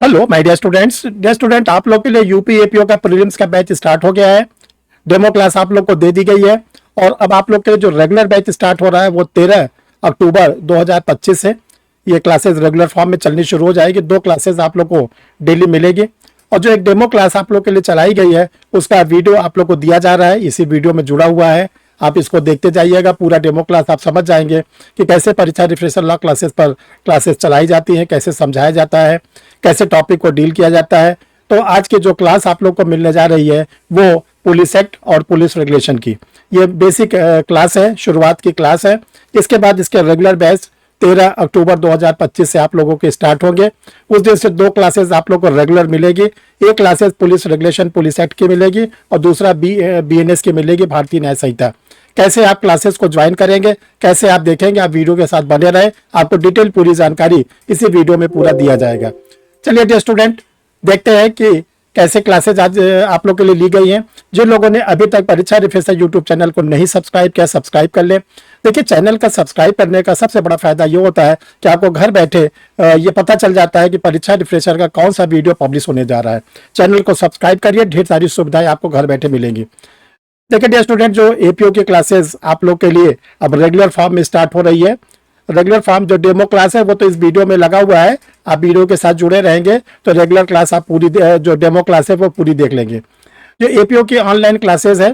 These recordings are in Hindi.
हेलो माय डियर स्टूडेंट, आप लोग के लिए यूपी एपीओ का प्रीलिम्स का बैच स्टार्ट हो गया है। डेमो क्लास आप लोग को दे दी गई है और अब आप लोग के लिए जो रेगुलर बैच स्टार्ट हो रहा है वो 13 अक्टूबर 2025 से ये क्लासेस रेगुलर फॉर्म में चलनी शुरू हो जाएगी। 2 क्लासेस आप लोग को डेली मिलेगी और जो एक डेमो क्लास आप लोग के लिए चलाई गई है उसका वीडियो आप लोग को दिया जा रहा है, इसी वीडियो में जुड़ा हुआ है। आप इसको देखते जाइएगा, पूरा डेमो क्लास आप समझ जाएंगे कि कैसे परीक्षा रिफ्रेशर लॉ क्लासेस पर क्लासेस चलाई जाती हैं, कैसे समझाया जाता है, कैसे टॉपिक को डील किया जाता है। तो आज की जो क्लास आप लोग को मिलने जा रही है वो पुलिस एक्ट और पुलिस रेगुलेशन की ये बेसिक क्लास है, शुरुआत की क्लास है। इसके बाद इसके रेगुलर बैच 13 अक्टूबर 2025 से आप लोगों के स्टार्ट होंगे। उस दिन से 2 क्लासेस आप लोग को रेगुलर मिलेगी। एक classes police regulation police act की मिलेगी और दूसरा बीएनएस की मिलेगी, भारतीय न्याय संहिता। कैसे आप क्लासेस को ज्वाइन करेंगे, कैसे आप देखेंगे, आप वीडियो के साथ बने रहे, आपको डिटेल पूरी जानकारी इसी वीडियो में पूरा दिया जाएगा। चलिए डियर स्टूडेंट, देखते हैं कि कैसे क्लासेज आज आप लोग के लिए ली गई हैं। जिन लोगों ने अभी तक परीक्षा रिफ्रेशर यूट्यूब चैनल को नहीं सब्सक्राइब किया, सब्सक्राइब कर ले। देखिए, चैनल का सब्सक्राइब करने का सबसे बड़ा फायदा ये होता है कि आपको घर बैठे ये पता चल जाता है कि परीक्षा रिफ्रेशर का कौन सा वीडियो पब्लिश होने जा रहा है। चैनल को सब्सक्राइब करिए, ढेर सारी सुविधाएं आपको घर बैठे मिलेंगी। देखिए डियर स्टूडेंट, जो एपीओ की क्लासेस आप लोग के लिए अब रेगुलर फॉर्म में स्टार्ट हो रही है। रेगुलर फॉर्म जो डेमो क्लास है वो तो इस वीडियो में लगा हुआ है, आप वीडियो के साथ जुड़े रहेंगे तो रेगुलर क्लास आप पूरी जो डेमो क्लास है वो पूरी देख लेंगे। जो एपीओ की ऑनलाइन क्लासेस है,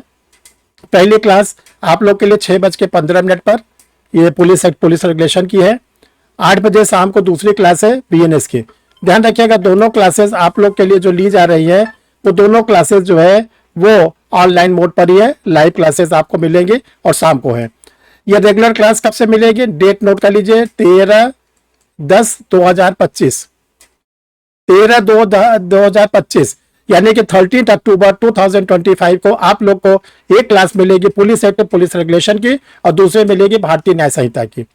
पहली क्लास आप लोग के लिए 6:15 पर ये पुलिस एक्ट पुलिस रेगुलेशन की है। 8 बजे शाम को दूसरी क्लास है बीएनएस की। ध्यान रखिएगा, दोनों क्लासेस आप लोग के लिए जो ली जा रही है वो दोनों क्लासेस जो है वो ऑनलाइन मोड पर ही है। लाइव क्लासेस आपको मिलेंगी और शाम को है। ये रेगुलर क्लास कब से मिलेगी, डेट नोट कर लीजिए, 13/10/2025, 13/2/2025 यानी कि 13 अक्टूबर 2025 को आप लोग को एक क्लास मिलेगी पुलिस एक्ट पुलिस रेगुलेशन की और दूसरे मिलेगी भारतीय न्याय संहिता की।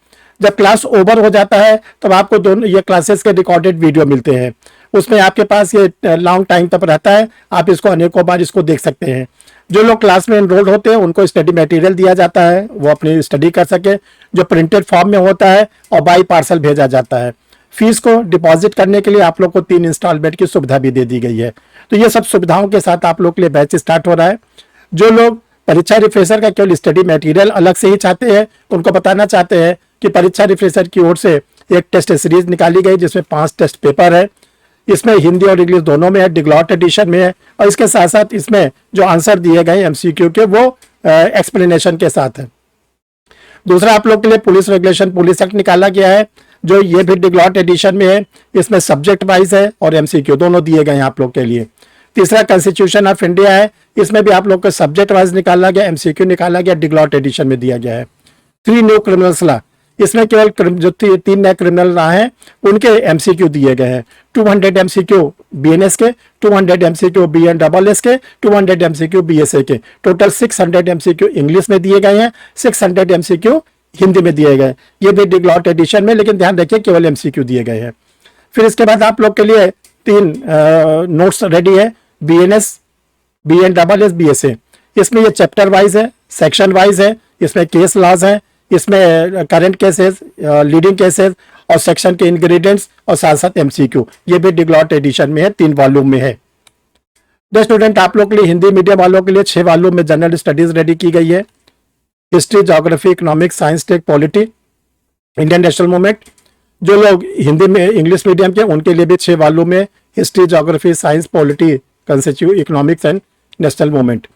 जब क्लास ओवर हो जाता है तब आपको दोनों ये क्लासेस के रिकॉर्डेड वीडियो मिलते हैं। उसमें आपके पास ये लॉन्ग टाइम तक रहता है, आप इसको अनेकों बार इसको देख सकते हैं। जो लोग क्लास में एनरोल्ड होते हैं उनको स्टडी मटेरियल दिया जाता है, वो अपनी स्टडी कर सके, जो प्रिंटेड फॉर्म में होता है और बाई पार्सल भेजा जाता है। फीस को डिपॉजिट करने के लिए आप लोग को 3 इंस्टॉलमेंट की सुविधा भी दे दी गई है। तो ये सब सुविधाओं के साथ आप लोग के लिए बैच स्टार्ट हो रहा है। जो लोग परीक्षा रिफ्रेशर का केवल स्टडी मटेरियल अलग से ही चाहते हैं, उनको बताना चाहते हैं कि परीक्षा रिफ्रेशर की ओर से एक टेस्ट सीरीज निकाली गई जिसमें 5 टेस्ट पेपर है। इसमें हिंदी और इंग्लिश दोनों में है, डिग्लॉट एडिशन में है और इसके साथ साथ इसमें जो आंसर दिए गए एमसीक्यू के वो एक्सप्लेनेशन के साथ है। दूसरा आप लोग के लिए पुलिस रेगुलेशन पुलिस एक्ट निकाला गया है, जो ये भी डिग्लॉट एडिशन में है। इसमें सब्जेक्ट वाइज है और एमसीक्यू दोनों दिए गए हैं आप लोग के लिए। तीसरा कॉन्स्टिट्यूशन ऑफ इंडिया है, इसमें भी आप लोग को सब्जेक्ट वाइज निकाला गया, एमसीक्यू निकाला गया, डिग्लॉट एडिशन में दिया गया है। 3 न्यू क्रिमिनल्स लॉ, इसमें केवल जो 3 नए क्रिमिनल लॉ हैं उनके एमसीक्यू दिए गए हैं। 200 एमसीक्यू बीएनएस के, 200 एमसीक्यू बीएनडबलएस के, 200 एमसीक्यू बीएसए के। टोटल 600 एमसीक्यू इंग्लिश में दिए गए हैं, 600 एमसीक्यू हिंदी में दिए गए। ये भी डिग्लॉट एडिशन में, लेकिन ध्यान रखिए केवल एमसीक्यू दिए गए हैं। फिर इसके बाद आप लोग के लिए 3 नोट्स रेडी है, बीएनएस बीएनडबलएस बीएसए। इसमें ये चैप्टर वाइज है, सेक्शन वाइज है, इसमें केस लॉज है, इसमें करंट केसेस, लीडिंग केसेस और सेक्शन के इंग्रेडिएंट्स और साथ साथ एमसीक्यू। ये भी डिग्लॉट एडिशन में है, 3 वॉल्यूम में है। द स्टूडेंट, आप लोग के लिए हिंदी मीडियम वालों के लिए 6 वॉल्यूम में जनरल स्टडीज रेडी की गई है। History, geography, economics, science, tech, polity, Indian national movement. जो लोग हिंदी में इंग्लिश मीडियम के उनके लिए भी 6 वॉल्यूम में history, geography, science, polity, constitute, economics and national movement.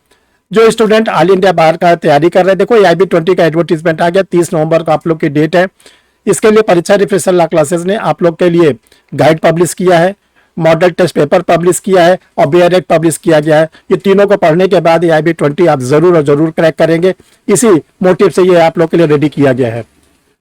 जो स्टूडेंट ऑल इंडिया बार का तैयारी कर रहे हैं, देखो IB20 का एडवर्टीजमेंट आ गया, 30 नवंबर को आप लोग की डेट है। इसके लिए परीक्षा रिफ्रेशर लॉ क्लासेस ने आप लोग के लिए गाइड पब्लिश किया है, मॉडल टेस्ट पेपर पब्लिश किया है और बेयर एक्ट पब्लिश किया गया है। ये तीनों को पढ़ने के बाद IB20 आप जरूर और जरूर क्रैक करेंगे, इसी मोटिव से ये आप लोग के लिए रेडी किया गया है।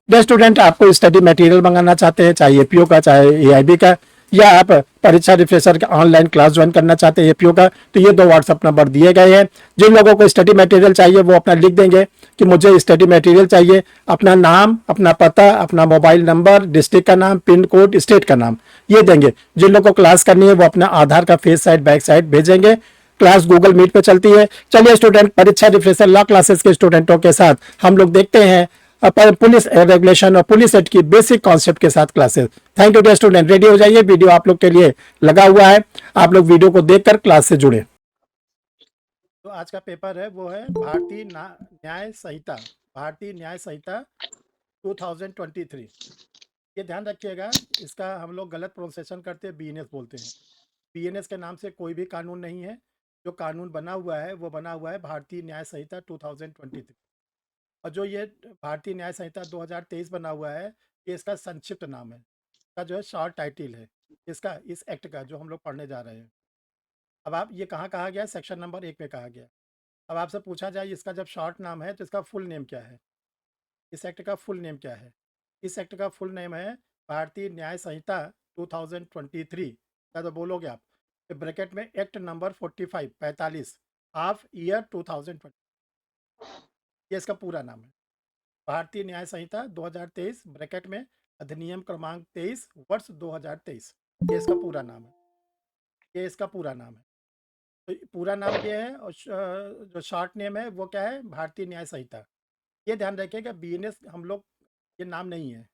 जो स्टूडेंट आपको स्टडी मटेरियल मंगाना चाहते हैं, चाहे एपीओ का चाहे एआईबी का, या आप परीक्षा रिफ्रेशर का ऑनलाइन क्लास ज्वाइन करना चाहते हैं एपीओ का, तो ये 2 व्हाट्सएप नंबर दिए गए हैं। जिन लोगों को स्टडी मटेरियल चाहिए वो अपना लिख देंगे कि मुझे स्टडी मटेरियल चाहिए, अपना नाम, अपना पता, अपना मोबाइल नंबर, डिस्ट्रिक्ट का नाम, पिन कोड, स्टेट का नाम ये देंगे। जिन लोगों को क्लास करनी है वो अपना आधार का फेस साइड बैक साइड भेजेंगे। क्लास गूगल मीट पे चलती है। चलिए स्टूडेंट, परीक्षा रिफ्रेशर लॉ क्लासेस के स्टूडेंटों के साथ हम लोग देखते हैं पुलिस रेगुलेशन और पुलिस एक्ट की बेसिक कॉन्सेप्ट के साथ classes. Thank you dear student, ready हो जाइए, वीडियो आप लोग के लिए लगा हुआ है, आप लोग वीडियो को देखकर क्लास से जुड़े। तो आज का पेपर है वो है भारतीय न्याय संहिता, भारतीय न्याय संहिता 2023। ये ध्यान रखिएगा, इसका हम लोग गलत प्रोनाउंसिएशन करते हैं, बीएनएस बोलते हैं। बीएनएस के नाम से कोई भी कानून नहीं है। जो कानून बना हुआ है वो बना हुआ है भारतीय न्याय संहिता 2023। और जो ये भारतीय न्याय संहिता 2023 बना हुआ है, ये इसका संक्षिप्त नाम है, इसका जो है शॉर्ट टाइटल है इसका, इस एक्ट का जो हम लोग पढ़ने जा रहे हैं। अब आप ये कहाँ कहा गया, सेक्शन नंबर 1 में कहा गया। अब आपसे पूछा जाए इसका जब शॉर्ट नाम है तो इसका फुल नेम क्या है, इस एक्ट का फुल नेम क्या है? इस एक्ट का फुल नेम है भारतीय न्याय संहिता 2023। क्या तो बोलोगे आप, तो ब्रैकेट में एक्ट नंबर 45 ऑफ ईयर 2020, ये इसका पूरा नाम है। भारतीय न्याय संहिता 2023 ब्रैकेट में अधिनियम क्रमांक 23 वर्ष 2023, ये इसका पूरा नाम है, ये इसका पूरा नाम है। तो पूरा नाम ये है, और जो शॉर्ट नेम है वो क्या है, भारतीय न्याय संहिता। ये ध्यान रखिएगा, बीएनएस हम लोग ये नाम नहीं है,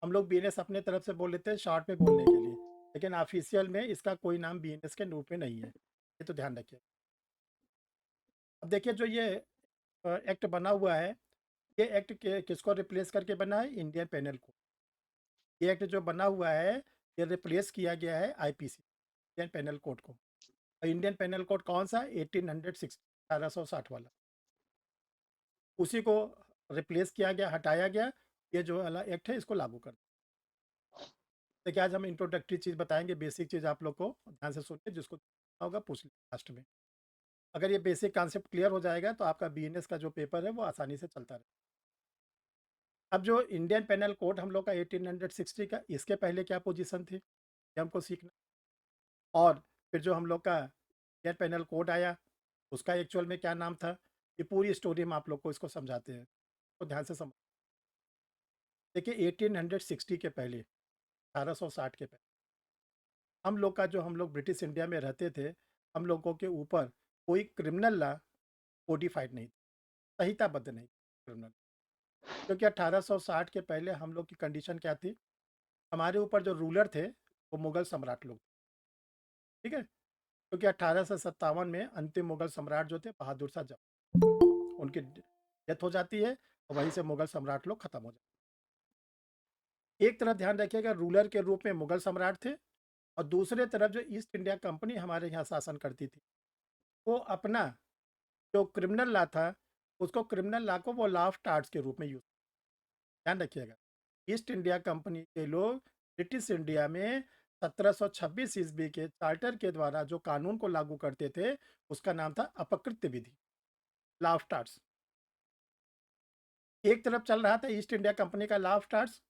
हम लोग बीएनएस अपने तरफ से बोल लेते हैं शॉर्ट में बोलने के लिए, लेकिन ऑफिशियल में इसका कोई नाम बीएनएस के रूप में नहीं है, ये तो ध्यान रखिए। अब देखिए जो ये एक्ट बना हुआ है, ये एक्ट किसको रिप्लेस करके बना है, इंडियन पेनल कोड। ये एक्ट जो बना हुआ है ये रिप्लेस किया गया है आईपीसी, इंडियन पेनल कोड को। और इंडियन पेनल कोड कौन सा, 1860, 1860 वाला, उसी को रिप्लेस किया गया, हटाया गया। ये जो वाला एक्ट है इसको लागू कर। देखिए आज हम इंट्रोडक्टरी चीज़ बताएंगे, बेसिक चीज़ आप लोग को ध्यान से सुनिए, जिसको होगा पूछ लें लास्ट में। अगर ये बेसिक कॉन्सेप्ट क्लियर हो जाएगा तो आपका बीएनएस का जो पेपर है वो आसानी से चलता रहे। अब जो इंडियन पेनल कोड हम लोग का 1860 का, इसके पहले क्या पोजीशन थी ये हमको सीखना। और फिर जो हम लोग का इंडियन पेनल कोड आया उसका एक्चुअल में क्या नाम था, ये पूरी स्टोरी हम आप लोग को इसको समझाते हैं, तो ध्यान से समझ। देखिए 1860 के पहले, 1860 के पहले हम लोग का जो, हम लोग ब्रिटिश इंडिया में रहते थे, हम लोगों के ऊपर कोई क्रिमिनल लॉ कोडिफाइड नहीं, संहिताबद्ध नहीं क्रिमिनल। क्योंकि 1860 के पहले हम लोग की कंडीशन क्या थी, हमारे ऊपर जो रूलर थे वो मुगल सम्राट लोग, ठीक है। क्योंकि 1857 में अंतिम मुगल सम्राट जो थे बहादुर शाह जफर, उनकी डेथ हो जाती है और वहीं से मुगल सम्राट लोग खत्म हो जाते हैं। एक तरफ ध्यान रखिएगा, रूलर के रूप में मुगल सम्राट थे, और दूसरे तरफ जो ईस्ट इंडिया कंपनी हमारे यहाँ शासन करती थी, वो अपना जो क्रिमिनल लॉ था, उसको क्रिमिनल लॉ को वो लॉ ऑफ टार्ट्स के रूप में यूज, ध्यान रखिएगा। ईस्ट इंडिया कंपनी के लोग ब्रिटिश इंडिया में 1726 ईस्वी के चार्टर के द्वारा जो कानून को लागू करते थे उसका नाम था अपकृत्य विधि, लॉ ऑफ टार्ट्स। एक तरफ चल रहा था ईस्ट इंडिया कंपनी का लॉ ऑफ टार्ट्स,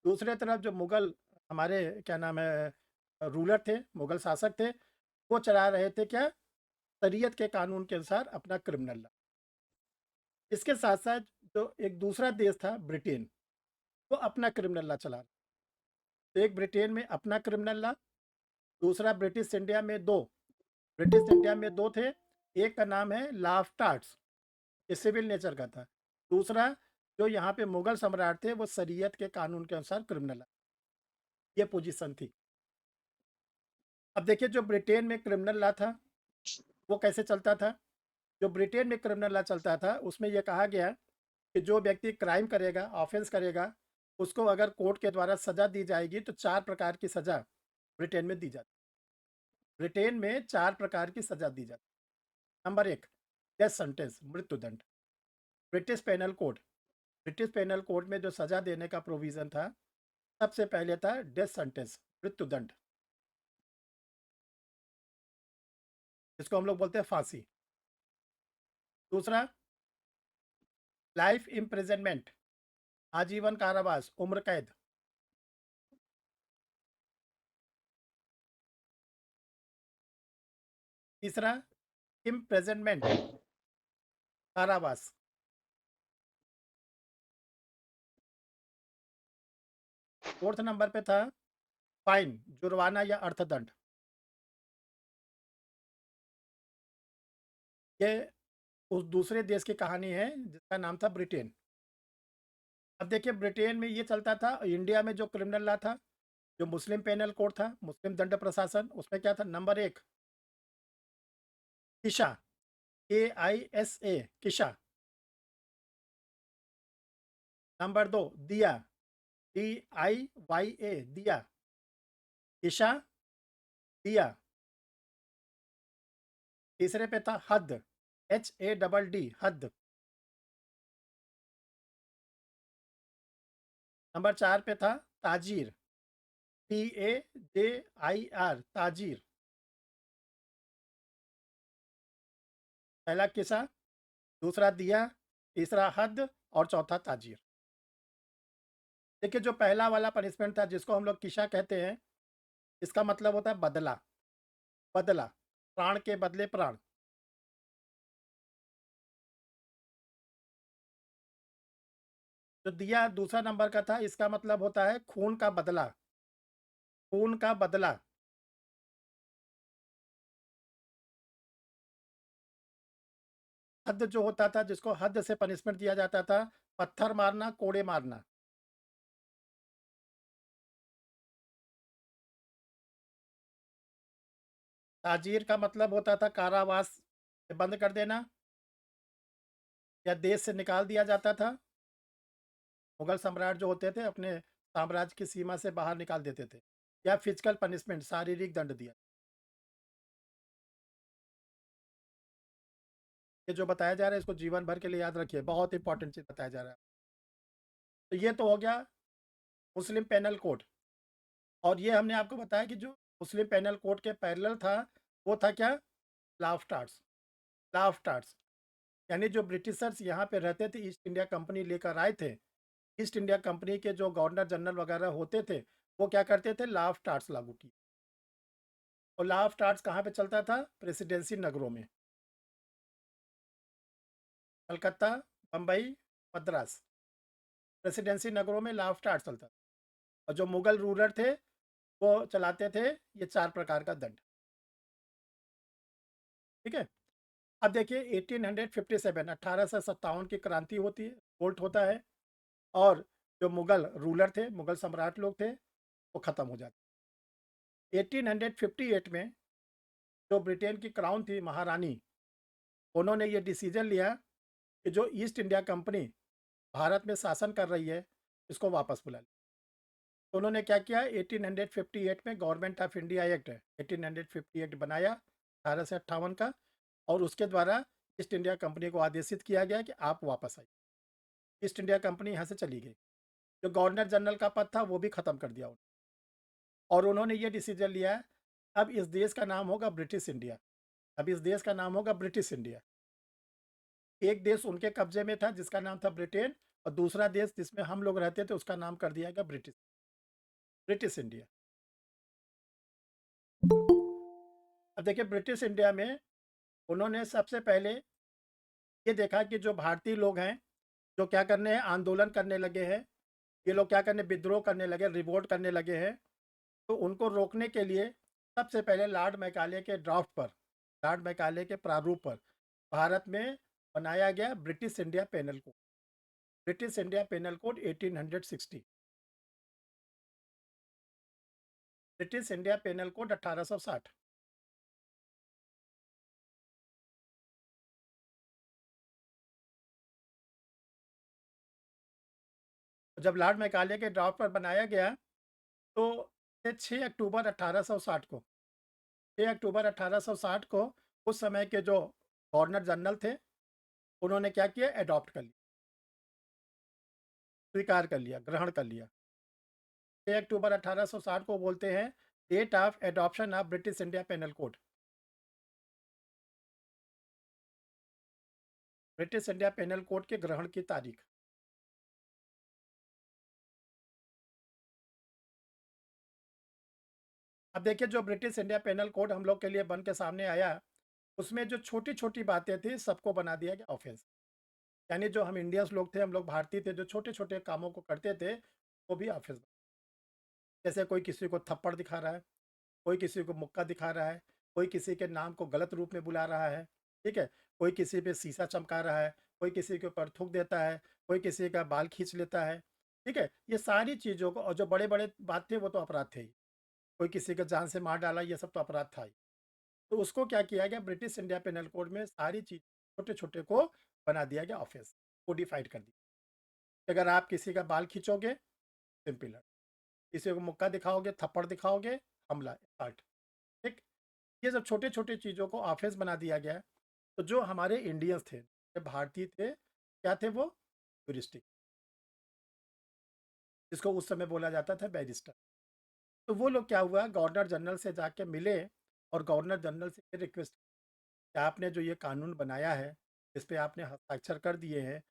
दूसरे तरफ जो मुगल हमारे क्या नाम है रूलर थे, मुगल शासक थे, वो चला रहे थे क्या, शरीयत के कानून के अनुसार अपना क्रिमिनल लॉ। इसके साथ साथ जो एक दूसरा देश था ब्रिटेन, वो अपना क्रिमिनल लॉ चला रहा। तो एक ब्रिटेन में अपना क्रिमिनल लॉ, दूसरा ब्रिटिश इंडिया में दो, ब्रिटिश इंडिया में दो थे। एक का नाम है लॉ ऑफ टार्ट्स, ये सिविल नेचर का था। दूसरा जो यहाँ पे मुगल सम्राट थे वो शरीयत के कानून के अनुसार क्रिमिनल, ये पोजीशन थी। अब देखिए जो ब्रिटेन में क्रिमिनल लॉ था वो कैसे चलता था। जो ब्रिटेन में क्रिमिनल लॉ चलता था उसमें यह कहा गया कि जो व्यक्ति क्राइम करेगा, ऑफेंस करेगा, उसको अगर कोर्ट के द्वारा सजा दी जाएगी तो 4 प्रकार की सजा ब्रिटेन में दी जाती। ब्रिटेन में 4 प्रकार की सजा दी जाती। नंबर 1, डेथ सेंटेंस, मृत्युदंड। British penal code, British penal code में जो सजा देने का प्रोविजन था, सबसे पहले था डेथ सेंटेंस, मृत्युदंड, जिसको हम लोग बोलते हैं फांसी। दूसरा लाइफ इम्प्रिजनमेंट, आजीवन कारावास, उम्र कैद। तीसरा इम्प्रिजनमेंट, कारावास। फोर्थ नंबर पे था फाइन, जुर्माना या अर्थदंड। ये उस दूसरे देश की कहानी है जिसका नाम था ब्रिटेन। अब देखिए ब्रिटेन में ये चलता था, इंडिया में जो क्रिमिनल लॉ था, जो मुस्लिम पेनल कोड था, मुस्लिम दंड प्रशासन, उसमें क्या था, number 1 Kisha, KISA Kisha. Number 2 दिया, DIYA दिया, किशा, दिया। तीसरे पे था हद, HADD हद। नंबर 4 पे था ताजीर, TAJIR ताजीर। पहला किसा, दूसरा दिया, तीसरा हद और चौथा ताजीर। देखिए जो पहला वाला पनिशमेंट था जिसको हम लोग किशा कहते हैं, इसका मतलब होता है बदला, बदला, प्राण के बदले प्राण। जो दिया दूसरा नंबर का था, इसका मतलब होता है खून का बदला, खून का बदला। हद जो होता था, जिसको हद से पनिशमेंट दिया जाता था, पत्थर मारना, कोड़े मारना। ताजीर का मतलब होता था कारावास में बंद कर देना या देश से निकाल दिया जाता था। मुगल सम्राट जो होते थे अपने साम्राज्य की सीमा से बाहर निकाल देते थे, या फिजिकल पनिशमेंट, शारीरिक दंड दिया। ये जो बताया जा रहा है इसको जीवन भर के लिए याद रखिए, बहुत इंपॉर्टेंट चीज बताया जा रहा है। तो ये तो हो गया मुस्लिम पेनल कोड। और ये हमने आपको बताया कि जो मुस्लिम पेनल कोड के पैरेलल था, वो था क्या, law of tarts. Law of tarts यानी जो ब्रिटिशर्स यहाँ पे रहते थे, ईस्ट इंडिया कंपनी लेकर आए थे, ईस्ट इंडिया कंपनी के जो गवर्नर जनरल वगैरह होते थे, वो क्या करते थे, लॉ ऑफ टार्ट्स लागू की। और लॉ ऑफ टार्ट्स कहाँ पे चलता था, प्रेसिडेंसी नगरों में, कलकत्ता, बम्बई, मद्रास, प्रेसिडेंसी नगरों में लॉ ऑफ टार्ट्स चलता था। और जो मुगल रूलर थे वो चलाते थे ये 4 प्रकार का दंड। ठीक है। अब देखिए 1857 1857 की क्रांति होती है, वोल्ट होता है, और जो मुगल रूलर थे, मुगल सम्राट लोग थे, वो ख़त्म हो जाते। 1858 में जो ब्रिटेन की क्राउन थी, महारानी, उन्होंने ये डिसीजन लिया कि जो ईस्ट इंडिया कंपनी भारत में शासन कर रही है, इसको वापस बुला लिया। तो उन्होंने क्या किया, 1858 में गवर्नमेंट ऑफ इंडिया एक्ट 1858 बनाया, 1858 का, और उसके द्वारा ईस्ट इंडिया कंपनी को आदेशित किया गया कि आप वापस आइए। ईस्ट इंडिया कंपनी यहाँ से चली गई। जो गवर्नर जनरल का पद था वो भी ख़त्म कर दिया उन्होंने। और उन्होंने ये डिसीजन लिया, अब इस देश का नाम होगा ब्रिटिश इंडिया। अब इस देश का नाम होगा ब्रिटिश इंडिया। एक देश उनके कब्जे में था जिसका नाम था ब्रिटेन, और दूसरा देश जिसमें हम लोग रहते थे उसका नाम कर दिया गया ब्रिटिश, ब्रिटिश इंडिया। अब देखिए ब्रिटिश इंडिया में उन्होंने सबसे पहले ये देखा कि जो भारतीय लोग हैं, जो क्या करने हैं, आंदोलन करने लगे हैं, ये लोग क्या करने, विद्रोह करने लगे, रिवोल्ट करने लगे हैं। तो उनको रोकने के लिए सबसे पहले लॉर्ड मैकाले के ड्राफ्ट पर, लॉर्ड मैकाले के प्रारूप पर भारत में बनाया गया British India penal code. British India penal code 1860, British India penal code 1860। जब लॉर्ड मैकाले के ड्राफ्ट पर बनाया गया, तो 6 अक्टूबर 1860 को, 6 अक्टूबर 1860 को उस समय के जो गवर्नर जनरल थे, उन्होंने क्या किया, अडॉप्ट कर लिया, स्वीकार कर लिया, ग्रहण कर लिया। 6 अक्टूबर 1860 को बोलते हैं date of adoption of British India penal code. British India penal code के ग्रहण की तारीख। अब देखिए जो ब्रिटिश इंडिया पेनल कोड हम लोग के लिए बन के सामने आया, उसमें जो छोटी छोटी बातें थी सबको बना दिया गया ऑफेंस। यानी जो हम इंडियंस लोग थे, हम लोग भारतीय थे, जो छोटे छोटे कामों को करते थे, वो भी ऑफेंस। जैसे कोई किसी को थप्पड़ दिखा रहा है, कोई किसी को मुक्का दिखा रहा है, कोई किसी के नाम को गलत रूप में बुला रहा है, ठीक है, कोई किसी पे शीशा चमका रहा है, कोई किसी के ऊपर थूक देता है, कोई किसी का बाल खींच लेता है, ठीक है? ये सारी चीज़ों को, और जो बड़े-बड़े बात थे वो तो अपराध थे ही। कोई किसी को जान से मार डाला, ये सब तो अपराध था ही। तो उसको क्या किया गया, ब्रिटिश इंडिया पेनल कोड में सारी चीज़ छोटे-छोटे को बना दिया गया ऑफेंस, कोडिफाइड कर दिया। अगर आप किसी का बाल खींचोगे, सिंपल है। किसी को मुक्का दिखाओगे, थप्पड़ दिखाओगे, हमला, असॉल्ट, ठीक? ये सब छोटे-छोटे चीज़ों को ऑफेंस बना दिया गया है। तो जो हमारे इंडियंस थे, जो भारतीय थे, क्या थे वो? टूरिस्टिक, जिसको उस समय बोला जाता था बैरिस्टर। तो वो लोग क्या हुआ, गवर्नर जनरल से जाके मिले और गवर्नर जनरल से ये रिक्वेस्ट कि आपने जो ये कानून बनाया है, इस पे आपने हस्ताक्षर कर दिए हैं,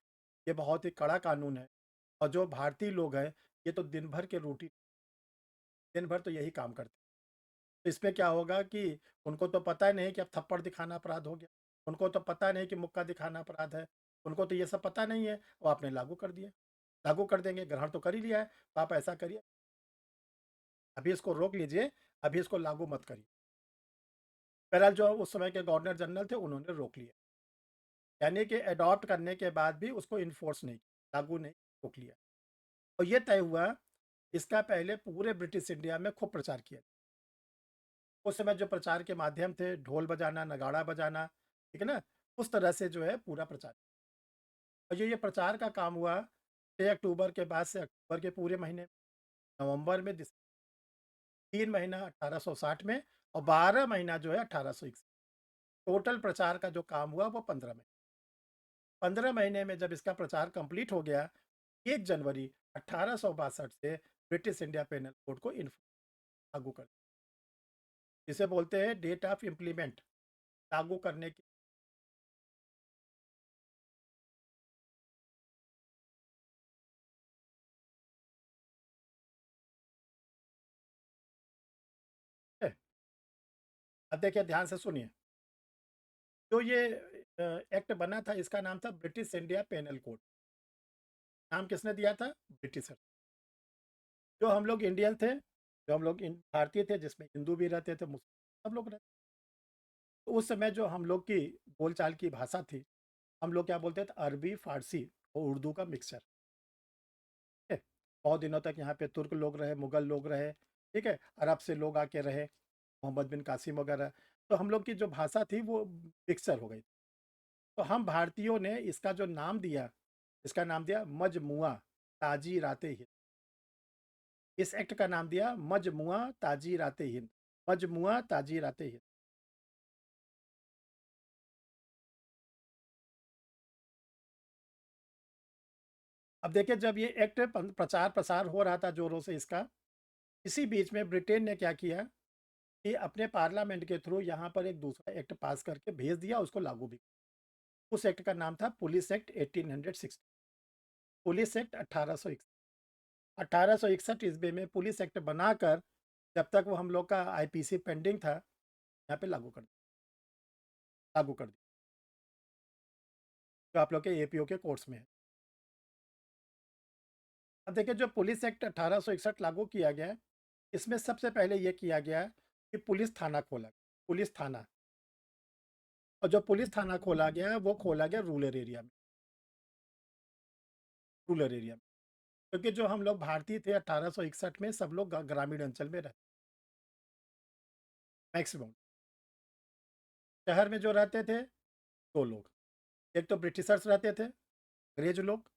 ये बहुत ही कड़ा कानून है, और जो भारतीय लोग हैं, ये तो दिन भर तो यही काम करते हैं। तो इसमें क्या होगा कि उनको तो पता ही नहीं कि अब थप्पड़ दिखाना अपराध हो गया, उनको तो पता नहीं कि मुक्का दिखाना अपराध है, उनको तो ये सब पता नहीं है, वो आपने लागू कर दिया। लागू कर देंगे, ग्रहण तो कर ही लिया है, तो आप ऐसा करिए, अभी इसको रोक लीजिए, अभी इसको लागू मत करिए। बहरहाल जो उस समय के गवर्नर जनरल थे, उन्होंने रोक लिया, यानी कि अडॉप्ट करने के बाद भी उसको इन्फोर्स नहीं किया, लागू नहीं, रोक लिया। और ये तय हुआ, इसका पहले पूरे ब्रिटिश इंडिया में खूब प्रचार किया। उस समय जो प्रचार के माध्यम थे, ढोल बजाना, नगाड़ा बजाना, ठीक है ना? उस तरह से जो है पूरा प्रचार, और ये प्रचार का काम हुआ 6 अक्टूबर के बाद से अक्टूबर के पूरे महीने, नवंबर में, 3 महीना 1860 में, और 12 महीना जो है 1861। टोटल प्रचार का जो काम हुआ वो 15 महीने। 15 महीने में जब इसका प्रचार कंप्लीट हो गया, 1 जनवरी 1862 से ब्रिटिश इंडिया पेनल कोड को लागू कर, जिसे बोलते हैं डेट ऑफ इम्प्लीमेंट, लागू करने की। अब देखिए, ध्यान से सुनिए। जो ये एक्ट बना था, इसका नाम था ब्रिटिश इंडिया पेनल कोड। नाम किसने दिया था? ब्रिटिशर। जो हम लोग इंडियन थे, जो हम लोग भारतीय थे, जिसमें हिंदू भी रहते थे, मुस्लिम, सब लोग रहते। तो उस समय जो हम लोग की बोलचाल की भाषा थी, हम लोग क्या बोलते थे? अरबी, फारसी और उर्दू का मिक्सचर, ठीक है? बहुत दिनों तक यहाँ पे तुर्क लोग रहे, मुगल लोग रहे, ठीक है, अरब से लोग आके रहे, मोहम्मद बिन कासिम वगैरह। तो हम लोग की जो भाषा थी वो मिक्सचर हो गई। तो हम भारतीयों ने इसका जो नाम दिया, इसका नाम दिया मजमुआ ताजी राते हिंद। इस एक्ट का नाम दिया मजमुआ ताजी राते हिंद, मजमुआ ताजी राते हिंद। अब देखिए, जब ये एक्ट प्रचार प्रसार हो रहा था जोरों से इसका, इसी बीच में ब्रिटेन ने क्या किया कि अपने पार्लियामेंट के थ्रू यहाँ पर एक दूसरा एक्ट पास करके भेज दिया, उसको लागू भी। उस एक्ट का नाम था पुलिस एक्ट 1860, पुलिस एक्ट 1861। 1861 ईस्वी में पुलिस एक्ट बनाकर, जब तक वो हम लोग का आईपीसी पेंडिंग था, यहाँ पे लागू कर दिया, जो आप लोग के एपीओ के कोर्ट्स में है। अब देखिए, जो पुलिस एक्ट 1861 लागू किया गया है, इसमें सबसे पहले ये किया गया कि पुलिस थाना खोला, पुलिस थाना। और जो पुलिस थाना खोला गया है, वो खोला गया रूरल एरिया में, क्योंकि जो हम लोग भारतीय थे 1861 में, सब लोग ग्रामीण अंचल में रहते, मैक्सिमम। शहर में जो रहते थे, दो लोग, एक तो ब्रिटिशर्स रहते थे, अंग्रेज लोग,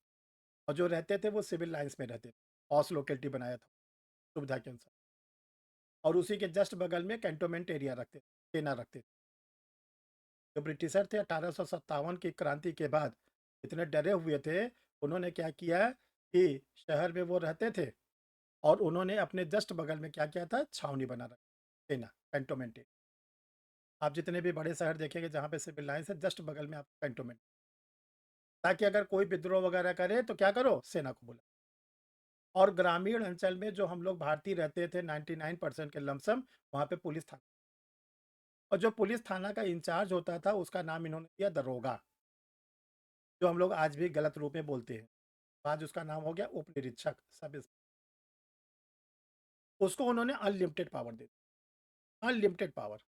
और जो रहते थे वो सिविल लाइंस में रहते थे, पॉस लोकेलिटी बनाया था सुविधा के अनुसार। और उसी के जस्ट बगल में कैंटोनमेंट एरिया रखते, सेना रखते थे। जो ब्रिटिशर थे 1857 की क्रांति के बाद इतने डरे हुए थे, उन्होंने क्या किया कि शहर में वो रहते थे, और उन्होंने अपने जस्ट बगल में क्या किया था? छावनी बना रखा, सेना, कैंटोनमेंट। आप जितने भी बड़े शहर देखेंगे जहाँ पे सिविल लाइंस है, जस्ट बगल में आप कैंटोनमेंट, ताकि अगर कोई विद्रोह वगैरह करे तो क्या करो? सेना को बुला। और ग्रामीण अंचल में जो हम लोग भारतीय रहते थे 99% के लमसम, वहाँ पे पुलिस थाना, और जो पुलिस थाना का इंचार्ज होता था, उसका नाम इन्होंने दिया दरोगा, जो हम लोग आज भी गलत रूप में बोलते हैं। आज उसका नाम हो गया उप निरीक्षक, सब उसको उन्होंने अनलिमिटेड पावर दे दी, अनलिमिटेड पावर।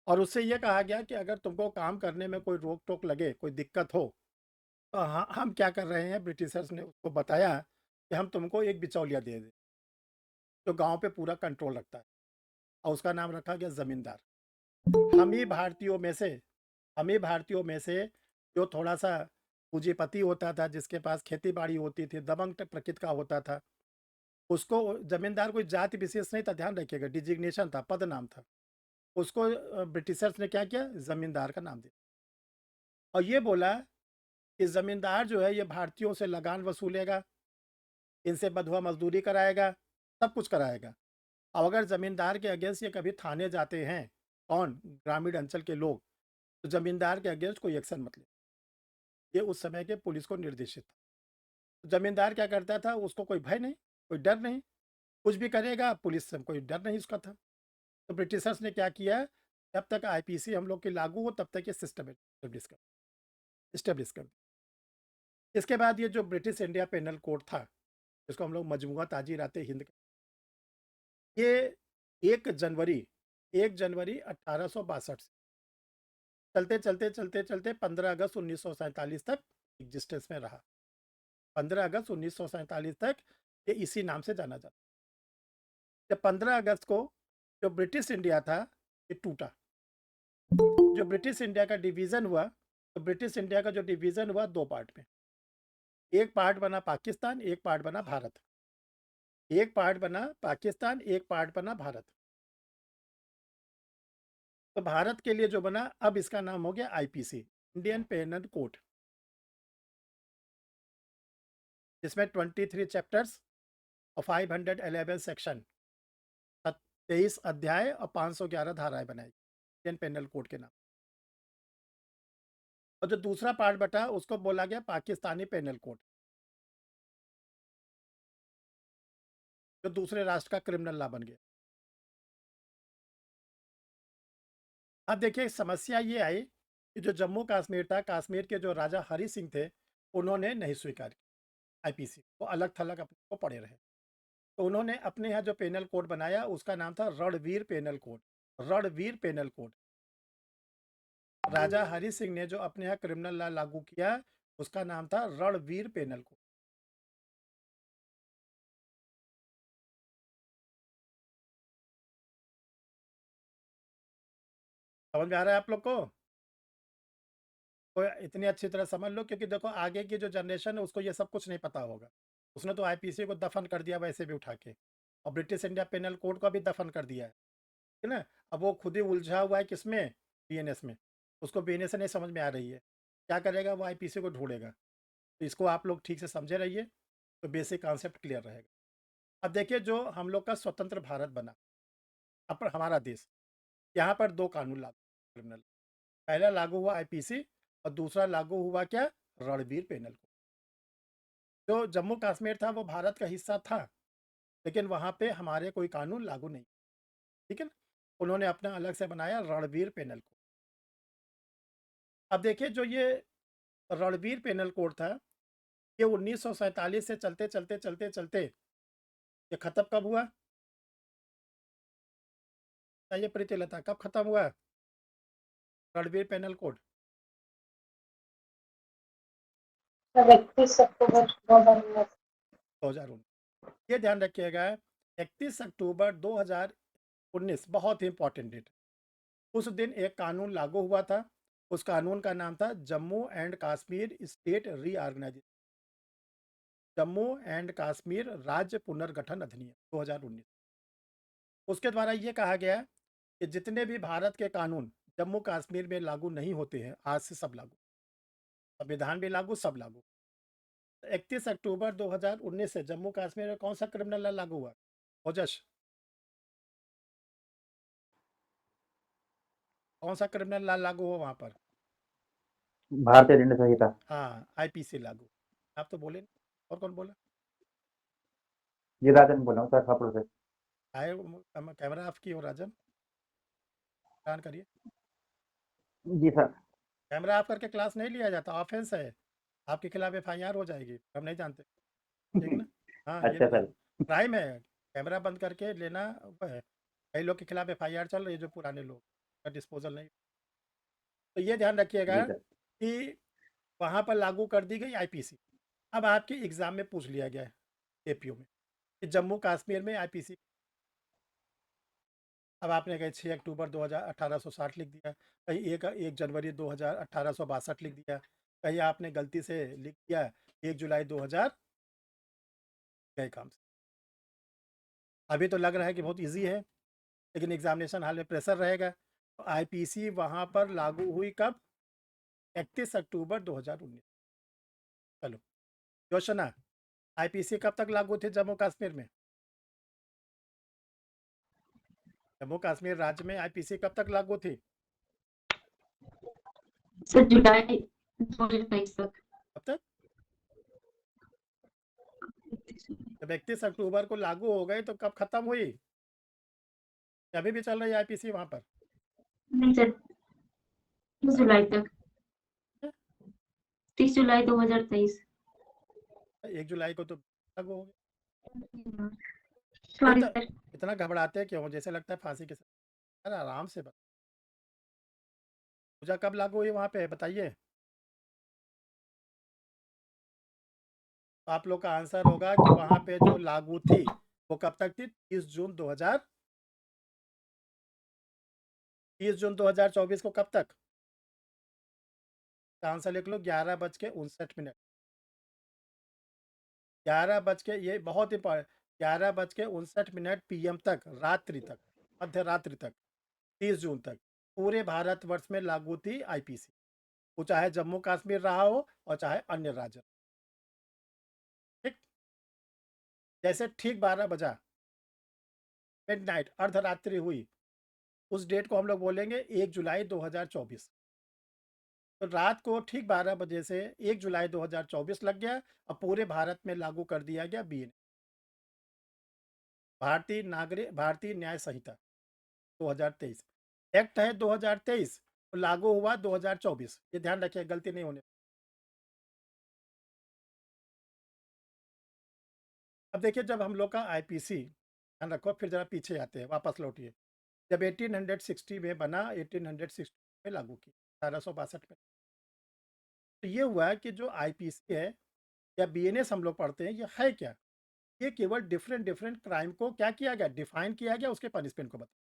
और उससे ये कहा गया कि अगर तुमको काम करने में कोई रोक टोक लगे, कोई दिक्कत हो, तो हम क्या कर रहे हैं, ब्रिटिशर्स ने उसको बताया कि हम तुमको एक बिचौलिया दे दें जो गांव पे पूरा कंट्रोल रखता है, और उसका नाम रखा गया जमींदार। हम ही भारतीयों में से हम ही भारतीयों में से जो थोड़ा सा पूंजीपति होता था, जिसके पास खेती बाड़ी होती थी, दबंग प्रकृति का होता था, उसको जमींदार कोई जाति विशेष नहीं था, ध्यान रखिएगा, डिजिग्नेशन था, पद नाम था। उसको ब्रिटिशर्स ने क्या किया, जमींदार का नाम दिया, और ये बोला कि जमींदार जो है ये भारतीयों से लगान वसूलेगा, इनसे बंधुआ मजदूरी कराएगा, सब कुछ कराएगा। अब अगर जमींदार के अगेंस्ट ये कभी थाने जाते हैं, कौन, ग्रामीण अंचल के लोग, तो जमींदार के अगेंस्ट कोई एक्शन मत ले। ये उस समय के पुलिस को निर्देशित था। जमींदार क्या करता था, उसको कोई भय नहीं, कोई डर नहीं, कुछ भी करेगा, पुलिस से कोई डर नहीं उसका था। तो ब्रिटिशर्स ने क्या किया, जब तक आईपीसी हम लोग की लागू हो तब तक ये सिस्टम इस्टेब्लिश कर। इसके बाद ये जो ब्रिटिश इंडिया पेनल कोड था, जिसको हम लोग मजमूआ ताजीराते हिंद, ये 1 जनवरी 1862 से चलते 15 अगस्त 1947 तक एग्जिस्टेंस में रहा। 15 अगस्त 1947 तक ये इसी नाम से जाना जाता। जब 15 अगस्त को जो ब्रिटिश इंडिया था ये टूटा, जो ब्रिटिश इंडिया का डिवीज़न हुआ, तो ब्रिटिश इंडिया का जो डिवीज़न हुआ 2 पार्ट में, एक पार्ट बना पाकिस्तान, एक पार्ट बना भारत। एक पार्ट बना पाकिस्तान, एक पार्ट बना भारत। तो भारत के लिए जो बना, अब इसका नाम हो गया आईपीसी, इंडियन पेनल कोड, जिसमें 23 चैप्टर्स और 511 सेक्शन, 23 अध्याय और 511 धाराएं बनाई इंडियन पेनल कोड के नाम। और जो दूसरा पार्ट बटा उसको बोला गया पाकिस्तानी पेनल कोड, जो दूसरे राष्ट्र का क्रिमिनल लॉ बन गया। अब देखिए समस्या ये आई कि जो जम्मू कश्मीर था, कश्मीर के जो राजा हरि सिंह थे, उन्होंने नहीं स्वीकार किया आईपीसी, वो अलग थलग अपने को पड़े रहे। तो उन्होंने अपने यहाँ जो पेनल कोड बनाया उसका नाम था Ranbir penal code. Ranbir penal code, Raja Hari Singh ने जो अपने यहाँ क्रिमिनल लॉ लागू किया उसका नाम था रणवीर पेनल कोड। समझ में आ रहा है आप लोग को? तो इतनी अच्छी तरह समझ लो, क्योंकि देखो आगे की जो जनरेशन है उसको ये सब कुछ नहीं पता होगा। उसने तो आईपीसी को दफन कर दिया वैसे भी उठा के, और ब्रिटिश इंडिया पेनल कोड को भी दफन कर दिया है ना। अब वो खुद ही उलझा हुआ है किसमें, बीएनएस में। उसको बीएनएस नहीं समझ में आ रही है, क्या करेगा वो, आईपीसी को ढूंढेगा। तो इसको आप लोग ठीक से समझे रहिए, तो बेसिक कॉन्सेप्ट क्लियर रहेगा। अब देखिए जो हम लोग का स्वतंत्र भारत बना, अब हमारा देश, यहाँ पर 2 कानून लागू क्रिमिनल। पहला लागू हुआ आईपीसी, और दूसरा लागू हुआ क्या, रणवीर पेनल कोड। जो जम्मू कश्मीर था वो भारत का हिस्सा था, लेकिन वहाँ पे हमारे कोई कानून लागू नहीं, ठीक है ना। उन्होंने अपना अलग से बनाया रणवीर पेनल कोड। अब देखिए जो ये रणवीर पेनल कोड था, ये 1947 से चलते ये खत्म कब हुआ, ये प्रीति लता, कब खत्म हुआ रणवीर पेनल कोड? 31 अक्टूबर 2019। 2019, ये ध्यान रखिएगा, 31 अक्टूबर 2019 बहुत ही इंपॉर्टेंट डेट। उस दिन एक कानून लागू हुआ था, उस कानून का नाम था Jammu and Kashmir state reorganisation, Jammu and Kashmir राज्य पुनर्गठन अधिनियम 2019। उसके द्वारा ये कहा गया कि जितने भी भारत के कानून जम्मू कश्मीर में लागू नहीं होते हैं, आज से सब लागू, संविधान भी लागू, सब लागू। 31 अक्टूबर 2019 से जम्मू कश्मीर में कौन सा क्रिमिनल लॉ लागू हुआ, ओजस, कौन सा क्रिमिनल लॉ लागू हुआ वहाँ पर? भारतीय दंड संहिता। हाँ, आईपीसी लागू। आप तो बोले नहीं, और कौन बोला? ये राजन बोल रहा हूँ सर, हापुड़ से। आए, कैमरा ऑफ की हो राजन, ऑन करिए। जी सर। कैमरा ऑफ करके क्लास नहीं लिया जाता, ऑफेंस है, आपके खिलाफ एफआईआर हो जाएगी, हम नहीं जानते, ठीक ना। हाँ ये अच्छा सर। क्राइम है, कैमरा बंद करके लेना वो है। कई लोग के खिलाफ एफआईआर चल रही है, जो पुराने लोग का डिस्पोजल नहीं। तो ये ध्यान रखिएगा जी सर। कि वहाँ पर लागू कर दी गई आईपीसी। अब आपके एग्जाम में पूछ लिया गया है एपीओ में कि जम्मू कश्मीर में आईपीसी, अब आपने कहीं 6 अक्टूबर 1860 लिख दिया, कहीं 1 जनवरी 1862 लिख दिया, कहीं आपने गलती से लिख दिया 1 जुलाई 2000, गए काम से। अभी तो लग रहा है कि बहुत इजी है, लेकिन एग्जामिनेशन हॉल में प्रेशर रहेगा। तो आईपीसी वहाँ पर लागू हुई कब? 31 अक्टूबर 2019। चलो क्वेश्चन, आईपीसी कब तक लागू थे जम्मू कश्मीर में? जम्मू कश्मीर राज्य में आईपीसी कब तक लागू थी? सर जुलाई 2023 तक। कब तक? जब 31 अक्टूबर को लागू हो गई तो कब खत्म हुई? अभी भी चल रही है आईपीसी वहां पर? नहीं सर, 30 जुलाई तक, 30 जुलाई 2023। 1 जुलाई को तो लागू हो गया। सॉरी इतना सर। इतना घबराते क्यों? जैसे लगता है फांसी के साथ। अरे आराम से बता, पूजा कब लागू हुई वहां पे बताइए। तो आप लोग का आंसर होगा कि वहां पे जो लागू थी वो कब तक थी? 30 जून 2024 को। कब तक? तो आंसर लिख लो, 11:59। 11 ये बहुत इंपॉर्टेंट, 11:59 पीएम तक, रात्रि तक, मध्य रात्रि तक, 30 जून तक पूरे भारतवर्ष में लागू थी आईपीसी। वो चाहे जम्मू कश्मीर रहा हो और चाहे अन्य राज्य। ठीक, जैसे ठीक 12 बजा, मिडनाइट, अर्धरात्रि हुई, उस डेट को हम लोग बोलेंगे 1 जुलाई 2024। तो रात को ठीक 12 बजे से 1 जुलाई 2024 लग गया और पूरे भारत में लागू कर दिया गया बीएनएस, भारतीय न्याय संहिता 2023। एक्ट है 2023, तो लागू हुआ 2024। ये ध्यान रखिए, गलती नहीं होने। अब देखिए, जब हम लोग का आईपीसी, ध्यान रखो, फिर जरा पीछे आते हैं, वापस लौटिए। जब 1860 में बना, 1860 में लागू की, 1862 में। तो ये हुआ कि जो आईपीसी है या बीएनएस हम लोग पढ़ते हैं, ये है क्या? ये केवल डिफरेंट डिफरेंट क्राइम को क्या किया गया, डिफाइन किया गया, उसके पनिशमेंट को बताया।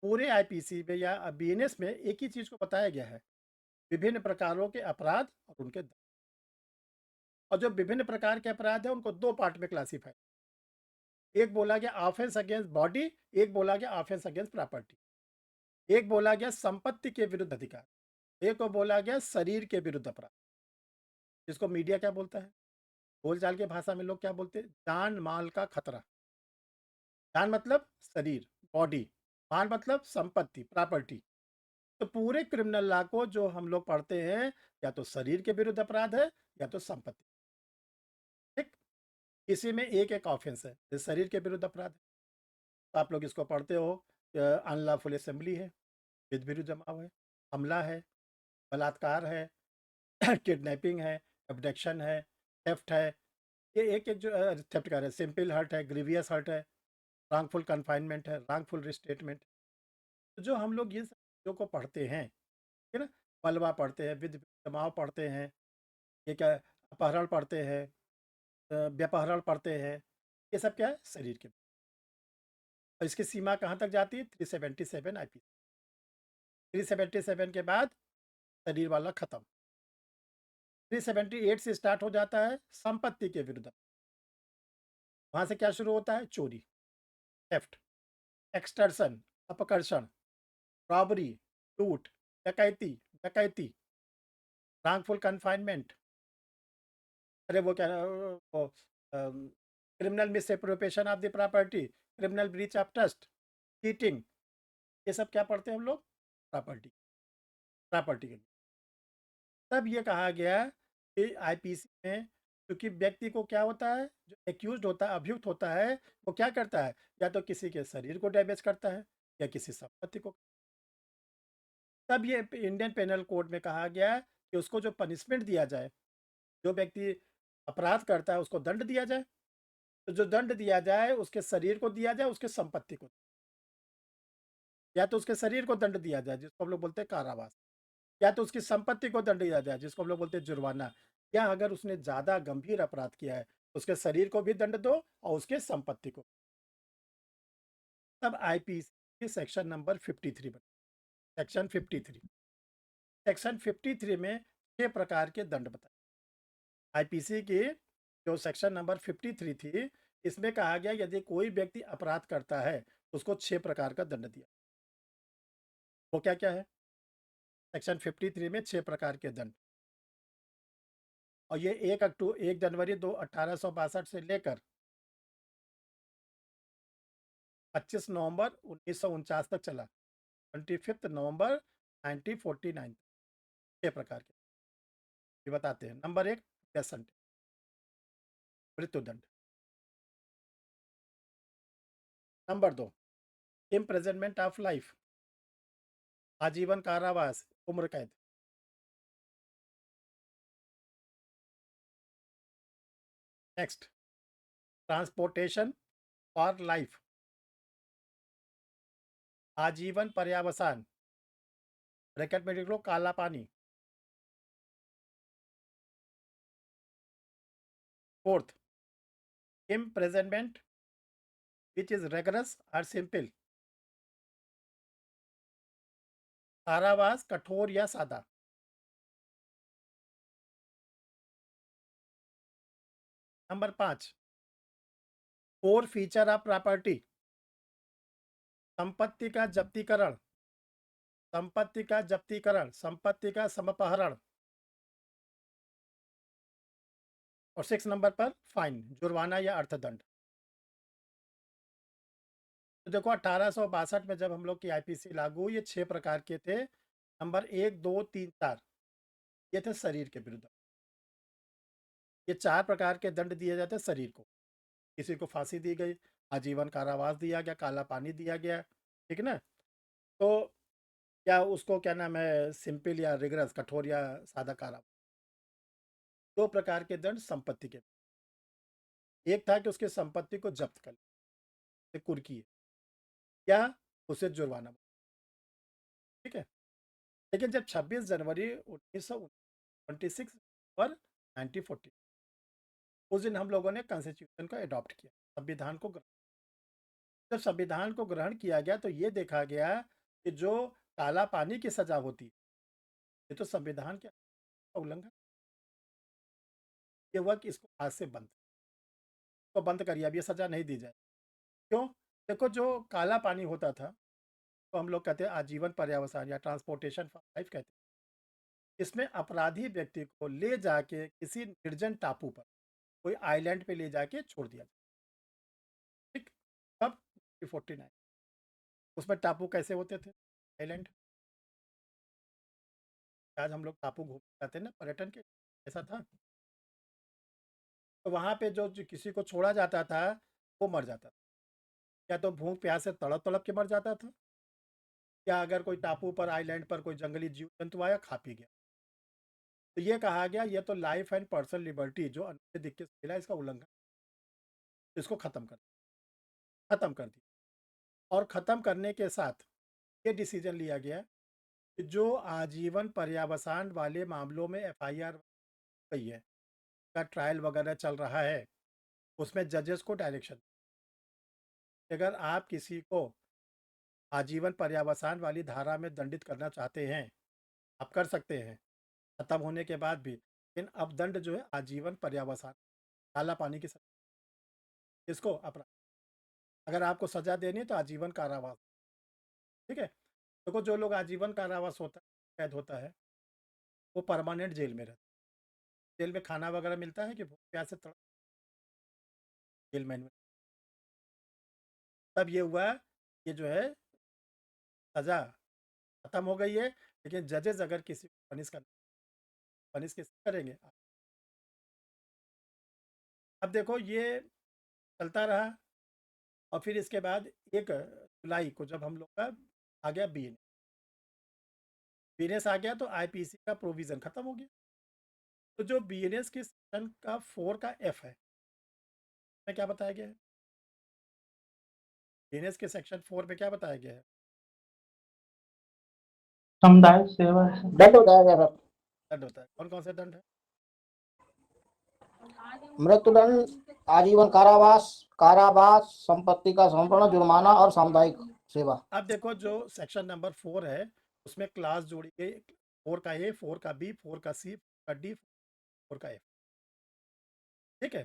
पूरे आईपीसी में या बीएनएस में एक ही चीज को बताया गया है, विभिन्न प्रकारों के अपराध और उनके दंड। और जो विभिन्न प्रकार के अपराध है उनको दो पार्ट में क्लासीफाई, एक बोला गया ऑफेंस अगेंस्ट बॉडी, एक बोला गया ऑफेंस अगेंस्ट प्रॉपर्टी, एक बोला गया संपत्ति के विरुद्ध अधिकार, एक को बोला गया शरीर के विरुद्ध अपराध, जिसको मीडिया क्या बोलता है, बोलचाल की भाषा में लोग क्या बोलते हैं, जान माल का खतरा। जान मतलब शरीर, बॉडी, माल मतलब संपत्ति, प्रॉपर्टी। तो पूरे क्रिमिनल लॉ को जो हम लोग पढ़ते हैं, या तो शरीर के विरुद्ध अपराध है या तो संपत्ति। ठीक, इसी में एक एक ऑफेंस है, जैसे शरीर के विरुद्ध अपराध है तो आप लोग इसको पढ़ते हो, अनलॉफुल असेंबली है, विद विरुद्ध जमाव है, हमला है, बलात्कार है, किडनैपिंग है, अबडक्शन है, थेफ्ट है। ये एक एक जो थेफ्ट का है, सिंपल हर्ट है, ग्रीवियस हर्ट है, रॉन्गफुल कन्फाइनमेंट है, रॉन्गफुल रिस्टेटमेंट। तो जो हम लोग ये सब चीज़ों को पढ़ते हैं, ठीक है ना, बलवा पढ़ते हैं, विद जमाव पढ़ते हैं, ये क्या, अपहरण पढ़ते हैं, व्यपहरण पढ़ते हैं, ये सब क्या है, शरीर के। और इसकी सीमा कहाँ तक जाती है? 377 आईपीसी। 377 के बाद शरीर वाला खत्म। 378 से स्टार्ट हो जाता है संपत्ति के विरुद्ध। वहां से क्या शुरू होता है? चोरी, थेफ्ट, एक्सटर्सन, अपकर्षण, रॉबरी, लूट, डकैती, डकैती, रॉन्गफुल कन्फाइनमेंट, अरे वो क्या, वो criminal misappropriation of the property, criminal breach of trust, cheating, ये सब क्या पढ़ते हैं हम लोग? प्रॉपर्टी, प्रॉपर्टी के लिए। तब ये कहा गया कि आईपीसी में, क्योंकि व्यक्ति को क्या होता है, जो एक्यूज्ड होता है, अभियुक्त होता है, वो क्या करता है, या तो किसी के शरीर को डैमेज करता है या किसी संपत्ति को। तब ये इंडियन पेनल कोड में कहा गया कि उसको जो पनिशमेंट दिया जाए, जो व्यक्ति अपराध करता है उसको दंड दिया जाए, तो जो दंड दिया जाए उसके शरीर को दिया जाए, उसके संपत्ति को, या तो उसके शरीर को दंड दिया जाए जिसको हम लोग बोलते हैं कारावास, या तो उसकी संपत्ति को दंड दिया जाए जिसको हम लोग बोलते हैं जुर्माना, या अगर उसने ज़्यादा गंभीर अपराध किया है उसके शरीर को भी दंड दो और उसके संपत्ति को। तब आईपीसी के सेक्शन नंबर 53 बना। सेक्शन 53, सेक्शन 53 में 6 प्रकार के दंड बताए। आईपीसी की जो सेक्शन नंबर 53 थी, इसमें कहा गया यदि कोई व्यक्ति अपराध करता है तो उसको 6 प्रकार का दंड दिया। वो क्या क्या है? सेक्शन 53 में 6 प्रकार के दंड, और ये 1 जनवरी 1862 से लेकर 25 नवंबर 1949 तक चला। 25 नवंबर 1949 6 प्रकार के ये बताते हैं। नंबर 1, डेथ सेंटेंस, मृत्युदंड। नंबर 2, इम्प्रिजनमेंट ऑफ लाइफ, आजीवन कारावास, उम्र कैद। नेक्स्ट, ट्रांसपोर्टेशन फॉर लाइफ, आजीवन पर्यावसान, ब्रैकेट में लिख लो काला पानी। Fourth, imprisonment which is rigorous और सिंपल, कारावास कठोर या सादा। Number 5, four feature of property, संपत्ति का जब्तीकरण, संपत्ति का जब्तीकरण, संपत्ति का समपहरण। और 6 नंबर पर फाइन, जुर्माना या अर्थदंड। तो देखो 1862 में जब हम लोग की आईपीसी लागू हुई, ये 6 प्रकार के थे। नंबर 1, 2, 3, 4 ये थे शरीर के विरुद्ध। ये 4 प्रकार के दंड दिए जाते शरीर को। किसी को फांसी दी गई, आजीवन कारावास दिया गया, काला पानी दिया गया, ठीक है ना। तो क्या उसको क्या नाम है, सिंपल या रिगरस, कठोर या सादा कारावास। 2 प्रकार के दंड संपत्ति के। एक था कि उसकी संपत्ति को जब्त कर ले, कुर्की है, या उसे जुर्माना, ठीक है। लेकिन जब 26 जनवरी 1926 पर 1940 उस दिन हम लोगों ने कॉन्स्टिट्यूशन को अडॉप्ट किया, संविधान को जब संविधान को ग्रहण किया गया तो ये देखा गया कि जो काला पानी की सजा होती है, ये तो संविधान के उल्लंघन, ये वर्क इसको आज से बंद, तो बंद करिए, अब ये सजा नहीं दी जाए। क्यों? देखो जो काला पानी होता था तो हम लोग कहते हैं आजीवन पर्यावसान या ट्रांसपोर्टेशन फॉर लाइफ कहते हैं। इसमें अपराधी व्यक्ति को ले जाके किसी निर्जन टापू पर, कोई आइलैंड पे ले जाके छोड़ दिया जाए, ठीक। कब? 49। उसमें टापू कैसे होते थे? आइलैंड। आज हम लोग टापू घूम जाते हैं ना पर्यटन के, ऐसा था। तो वहाँ पे जो किसी को छोड़ा जाता था वो मर जाता था, या तो भूख प्यास से तड़प तड़प के मर जाता था, या अगर कोई टापू पर आइलैंड पर कोई जंगली जीव जंतु आया खा पी गया। तो ये कहा गया ये तो लाइफ एंड पर्सनल लिबर्टी जो अन्य दिख के मिला, इसका उल्लंघन, इसको खत्म कर दिया। और खत्म करने के साथ ये डिसीजन लिया गया कि जो आजीवन पर्यावसान वाले मामलों में एफआईआर गई है, का ट्रायल वगैरह चल रहा है, उसमें जजेस को डायरेक्शन, अगर आप किसी को आजीवन पर्यावसान वाली धारा में दंडित करना चाहते हैं, आप कर सकते हैं खत्म होने के बाद भी, लेकिन अब दंड जो है आजीवन पर्यावसान, काला पानी की सजा, इसको अपराध। अगर आपको सजा देनी है तो आजीवन कारावास, ठीक है। देखो जो लोग आजीवन कारावास होता है, कैद होता है, वो परमानेंट जेल में रहता है। जेल में खाना वगैरह मिलता है कि भूख प्यास से तड़प, जेल में। तब ये हुआ, ये जो है सजा खत्म हो गई है, लेकिन जजेस अगर किसी को पनिश किस करेंगे। अब देखो ये चलता रहा, और फिर इसके बाद 1 जुलाई को जब हम लोग का आ गया बीएनएस आ गया, तो आईपीसी का प्रोविजन खत्म हो गया। तो जो बीएनएस के सेक्शन का 4 का एफ है, में क्या बताया गया है? बीएनएस के सेक्शन 4 में क्या बताया गया है? समुदाय सेवा से दंड बताया गया सर। दंड होता है। कौन कौन से दंड है? मृत्युदंड, आजीवन कारावास, कारावास, संपत्ति का समर्पण, जुर्माना और सामुदायिक सेवा। अब देखो जो सेक्शन नंबर 4 है उसमें क्लास जोड़ी गई, 4 का ए, 4 का बी, 4 का सी, 4 का डी, 4 का एफ। ठीक है,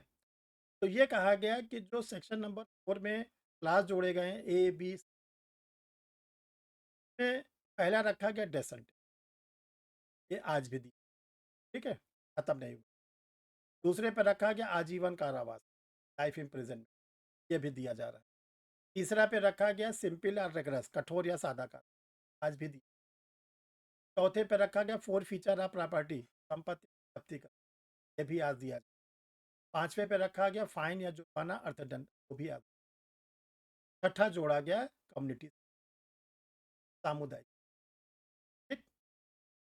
तो ये कहा गया कि जो सेक्शन नंबर 4 में क्लास जोड़े गए हैं ए बी में, पहला रखा गया डेथ सेंटेंस, ये आज भी दी, ठीक है, खत्म नहीं हुआ। दूसरे पे रखा गया आजीवन कारावास, लाइफ इम्प्रिजनमेंट, ये भी दिया जा रहा है। तीसरा पे रखा गया सिंपल और रिगरस, कठोर या सादा का, आज भी दिया। चौथे पे रखा गया 4 फीचर ऑफ प्रॉपर्टी, संपत्ति जब्ती का, ये भी आज दिया। पांचवे पे रखा गया फाइन या जुर्माना अर्थदंड, वो भी आज। छठा जोड़ा गया कम्युनिटी, सामुदायिक। ठीक,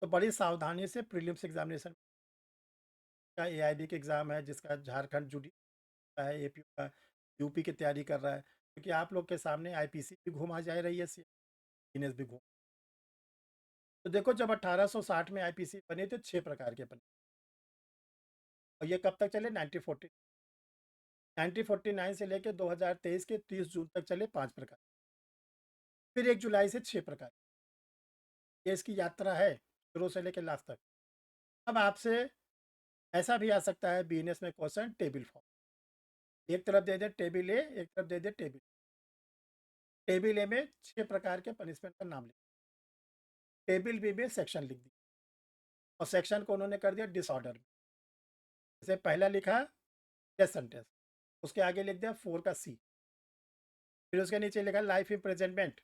तो बड़ी सावधानी से प्रीलिम्स एग्जामिनेशन का, एआईबी के एग्जाम है जिसका झारखंड जुडी का है, एपी का, यूपी की तैयारी कर रहा है, क्योंकि आप लोग के सामने आईपीसी भी घुमा जा रही है, सीएनएस भी घूम। तो देखो जब 1860 में आईपीसी बने थे 6 प्रकार के बने, और ये कब तक चले? 1949 से लेकर 2023 के 30 जून तक चले 5 प्रकार, फिर 1 जुलाई से 6 प्रकार। ये इसकी यात्रा है शुरू से लेकर लास्ट तक। अब आपसे ऐसा भी आ सकता है बीएनएस में क्वेश्चन टेबल फॉर्म, एक तरफ दे दे टेबल ए, एक तरफ दे दे टेबल। टेबल ए में 6 प्रकार के पनिशमेंट का नाम लिख, टेबल बी में सेक्शन लिख दिया, और सेक्शन को उन्होंने कर दिया डिसऑर्डर में। जैसे पहला लिखा डेथ सेंटेंस, उसके आगे लिख दिया 4 का सी, फिर उसके नीचे लिखा लाइफ इम्प्रिजनमेंट,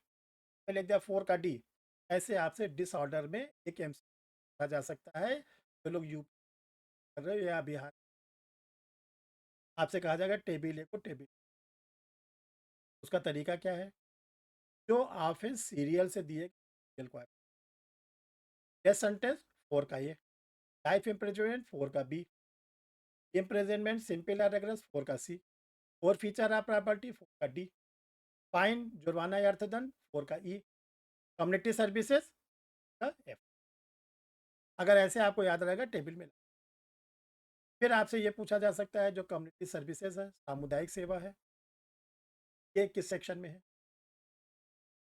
में लिख दिया 4 का डी। ऐसे आपसे डिसऑर्डर में एक एमसी कहा जा सकता है। जो लोग यूपी कर रहे हो या बिहार, आपसे कहा जाएगा टेबल ए को टेबल। उसका तरीका क्या है? जो ऑफेंस सीरियल से दिए सीरियल को, डेथ सेंटेंस 4 का ए, लाइफ इम्प्रिजनमेंट 4 का बी, इम्प्रिजनमेंट सिंपल और रिगरस 4 का सी, 4 फीचर ऑफ प्रॉपर्टी 4 का डी, फाइन जुर्माना या अर्थदंड 4 का ई, कम्युनिटी सर्विसेज का एफ। अगर ऐसे आपको याद रहेगा टेबल में। फिर आपसे ये पूछा जा सकता है जो कम्युनिटी सर्विसेज है, सामुदायिक सेवा है, ये किस सेक्शन में है?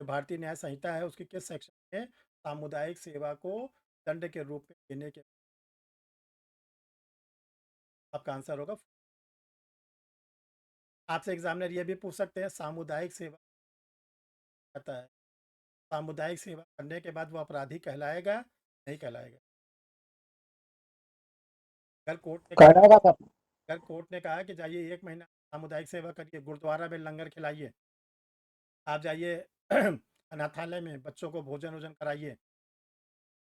जो भारतीय न्याय संहिता है उसके किस सेक्शन में सामुदायिक सेवा को दंड के रूप में देने के? आपका आंसर होगा। आपसे एग्जामिनर ये भी पूछ सकते हैं सामुदायिक सेवा कहता है, सामुदायिक सेवा करने के बाद वो अपराधी कहलाएगा नहीं कहलाएगा? अगर कोर्ट ने कहलाएगा सर। अगर कोर्ट ने कहा कि जाइए 1 महीना सामुदायिक सेवा करिए, गुरुद्वारा में लंगर खिलाइए, आप जाइए अनाथालय में बच्चों को भोजन वोजन कराइए,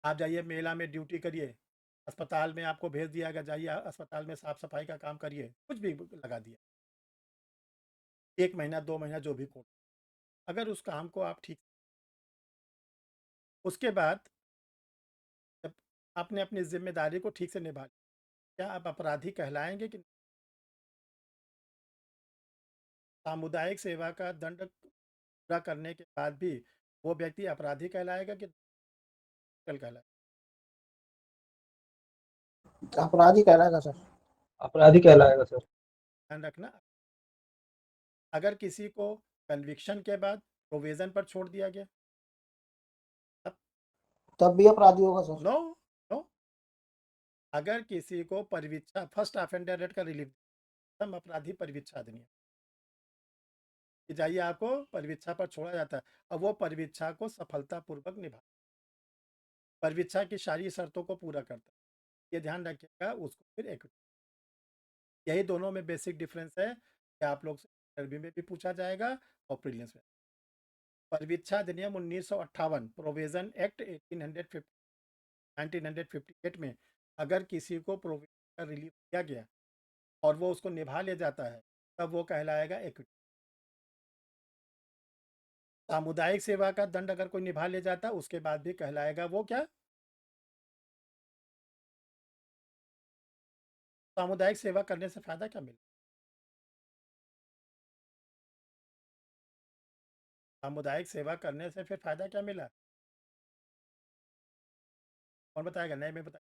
आप जाइए मेला में ड्यूटी करिए, अस्पताल में आपको भेज दिया गया जाइए अस्पताल में साफ सफाई का काम करिए, कुछ भी लगा दिया, 1 महीना 2 महीना जो भी कोर्ट, अगर उस काम को आप ठीक, उसके बाद जब आपने अपनी जिम्मेदारी को ठीक से निभा लिया, क्या आप अपराधी कहलाएंगे कि नहीं? सामुदायिक सेवा का दंड पूरा करने के बाद भी वो व्यक्ति अपराधी कहलाएगा कि कल कहलाएगा? अपराधी कहलाएगा सर। अपराधी कहलाएगा सर। ध्यान रखना, अगर किसी को कन्विक्शन के बाद प्रोविजन पर छोड़ दिया गया तब भी अपराधी होगा सर। नो नो, अगर किसी को परिवीक्षा फर्स्ट ऑफेंडर रेट का रिलीफ, तब अपराधी परिवीक्षा अधिनियम कि जाइए आपको परिवीक्षा पर छोड़ा जाता है, अब वो परिवीक्षा को सफलतापूर्वक निभा, परिवीक्षा की सारी शर्तों को पूरा करता है, ये ध्यान रखिएगा, उसको फिर एक्विटी। यही दोनों में बेसिक डिफरेंस है कि आप लोग से इंटरव्यू में भी पूछा जाएगा और प्रीलिम्स में। परिवीक्षा अधिनियम 1958 प्रोविजन एक्ट 1958 में अगर किसी को प्रोविजन का रिलीफ दिया गया और वो उसको निभा ले जाता है तब वो कहलाएगा एक्विटी। सामुदायिक सेवा का दंड अगर कोई निभा ले जाता है उसके बाद भी कहलाएगा वो क्या? सामुदायिक सेवा करने से फायदा क्या मिला? सामुदायिक सेवा करने से फिर फायदा क्या मिला? कौन बताएगा? नहीं, मैं बता,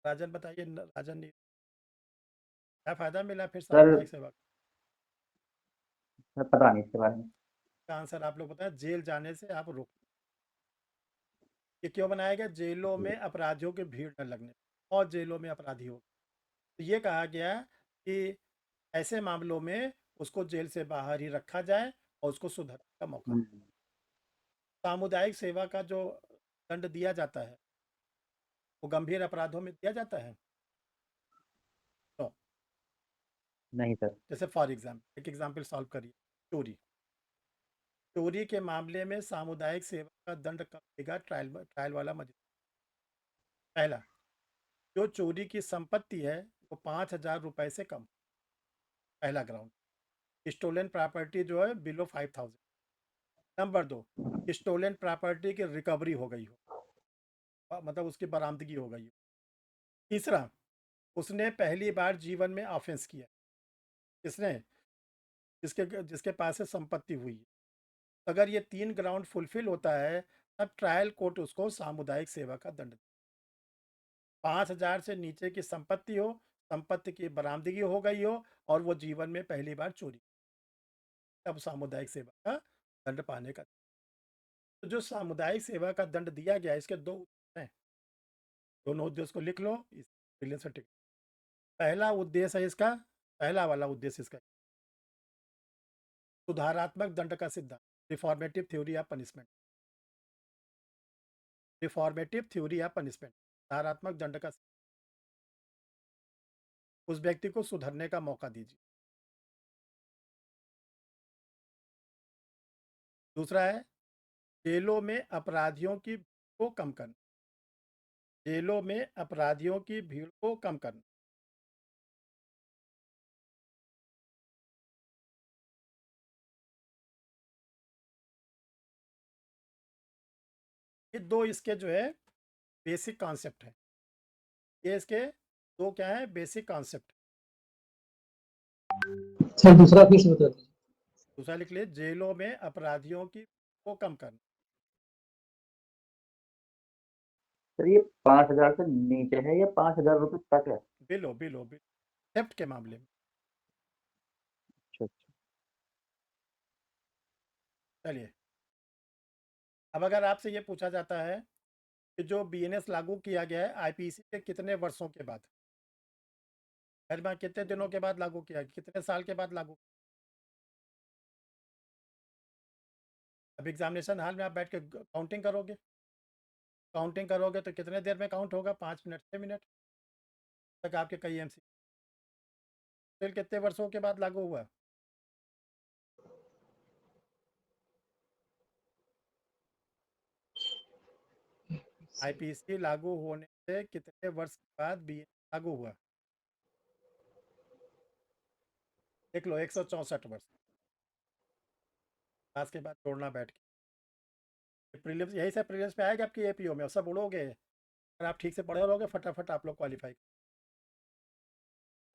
राजन बताइए। राजन नहीं, क्या फायदा मिला फिर सर सामुदायिक सेवा सर पता नहीं इसके बारे में। का? आंसर आप लोग बताएं। जेल जाने से आप रोक। ये क्यों बनाया गया? जेलों में अपराधियों की भीड़ न लगने, और जेलों में अपराधी हो, तो ये कहा गया कि ऐसे मामलों में उसको जेल से बाहर ही रखा जाए और उसको सुधरने का मौका। सामुदायिक सेवा का जो दंड दिया जाता है वो गंभीर अपराधों में दिया जाता है। तो नहीं सर। जैसे फॉर एग्जाम्पल, एक एग्जाम्पल सॉल्व करिए। चोरी, चोरी के मामले में सामुदायिक सेवा का दंड कब देगा ट्रायल वाला मजिस्ट्रेट? पहला, जो चोरी की संपत्ति है वो 5,000 रुपए से कम, पहला ग्राउंड। स्टोलन प्रॉपर्टी जो है बिलो 5,000। नंबर 2, स्टोलन प्रॉपर्टी की रिकवरी हो गई हो, मतलब उसकी बरामदगी हो गई हो। तीसरा, उसने पहली बार जीवन में ऑफेंस किया। किसने? जिसके जिसके पास से संपत्ति हुई है। अगर ये 3 ग्राउंड फुलफिल होता है तब ट्रायल कोर्ट उसको सामुदायिक सेवा का दंड। 5,000 से नीचे की संपत्ति हो, संपत्ति की बरामदगी हो गई हो और वो जीवन में पहली बार चोरी, तब सामुदायिक सेवा का दंड पाने का। तो जो सामुदायिक सेवा का दंड दिया गया, इसके दो उद्देश्य हैं। दोनों उद्देश्य को लिख लो इस प्रीलिम्स में टिक। पहला उद्देश्य है इसका, पहला वाला उद्देश्य इसका सुधारात्मक दंड का सिद्धांत, reformative theory of punishment. Reformative theory of punishment, सुधारात्मक दंड का, उस व्यक्ति को सुधरने का मौका दीजिए। दूसरा है जेलों में अपराधियों की भीड़ को कम करना। जेलों में अपराधियों की भीड़ को कम करना। ये दो इसके जो है बेसिक कॉन्सेप्ट है। ये इसके दो क्या है? Basic concept. सर दूसरा पीस बता दीजिए। दूसरा लिख लिए, जेलों में अपराधियों की भीड़ को कम करना। सर ये 5,000 से नीचे है या 5,000 रुपये तक है? बिलो बिलो बिल थेफ्ट के मामले में। अच्छा अच्छा। चलिए, अब अगर आपसे ये पूछा जाता है कि जो बीएनएस लागू किया गया है आईपीसी के कितने वर्षों के बाद, हर बार कितने दिनों के बाद लागू किया, कितने साल के बाद लागू? अब एग्जामिनेशन हॉल में आप बैठ के काउंटिंग करोगे, काउंटिंग करोगे तो कितने देर में काउंट होगा? 5 मिनट 6 मिनट तक आपके कई एमसी। फिर कितने वर्षों के बाद लागू हुआ? आईपीसी लागू होने से कितने वर्ष के बाद बीएनएस लागू हुआ? देख लो, 164 वर्ष। क्लास के बाद छोड़ना बैठ के। प्रीलिम्स यही से प्रीलिम्स पे आएगा आपकी एपीओ में, और सब उड़ोगे। अगर आप ठीक से पढ़े रहोगे फटाफट आप लोग क्वालिफाई।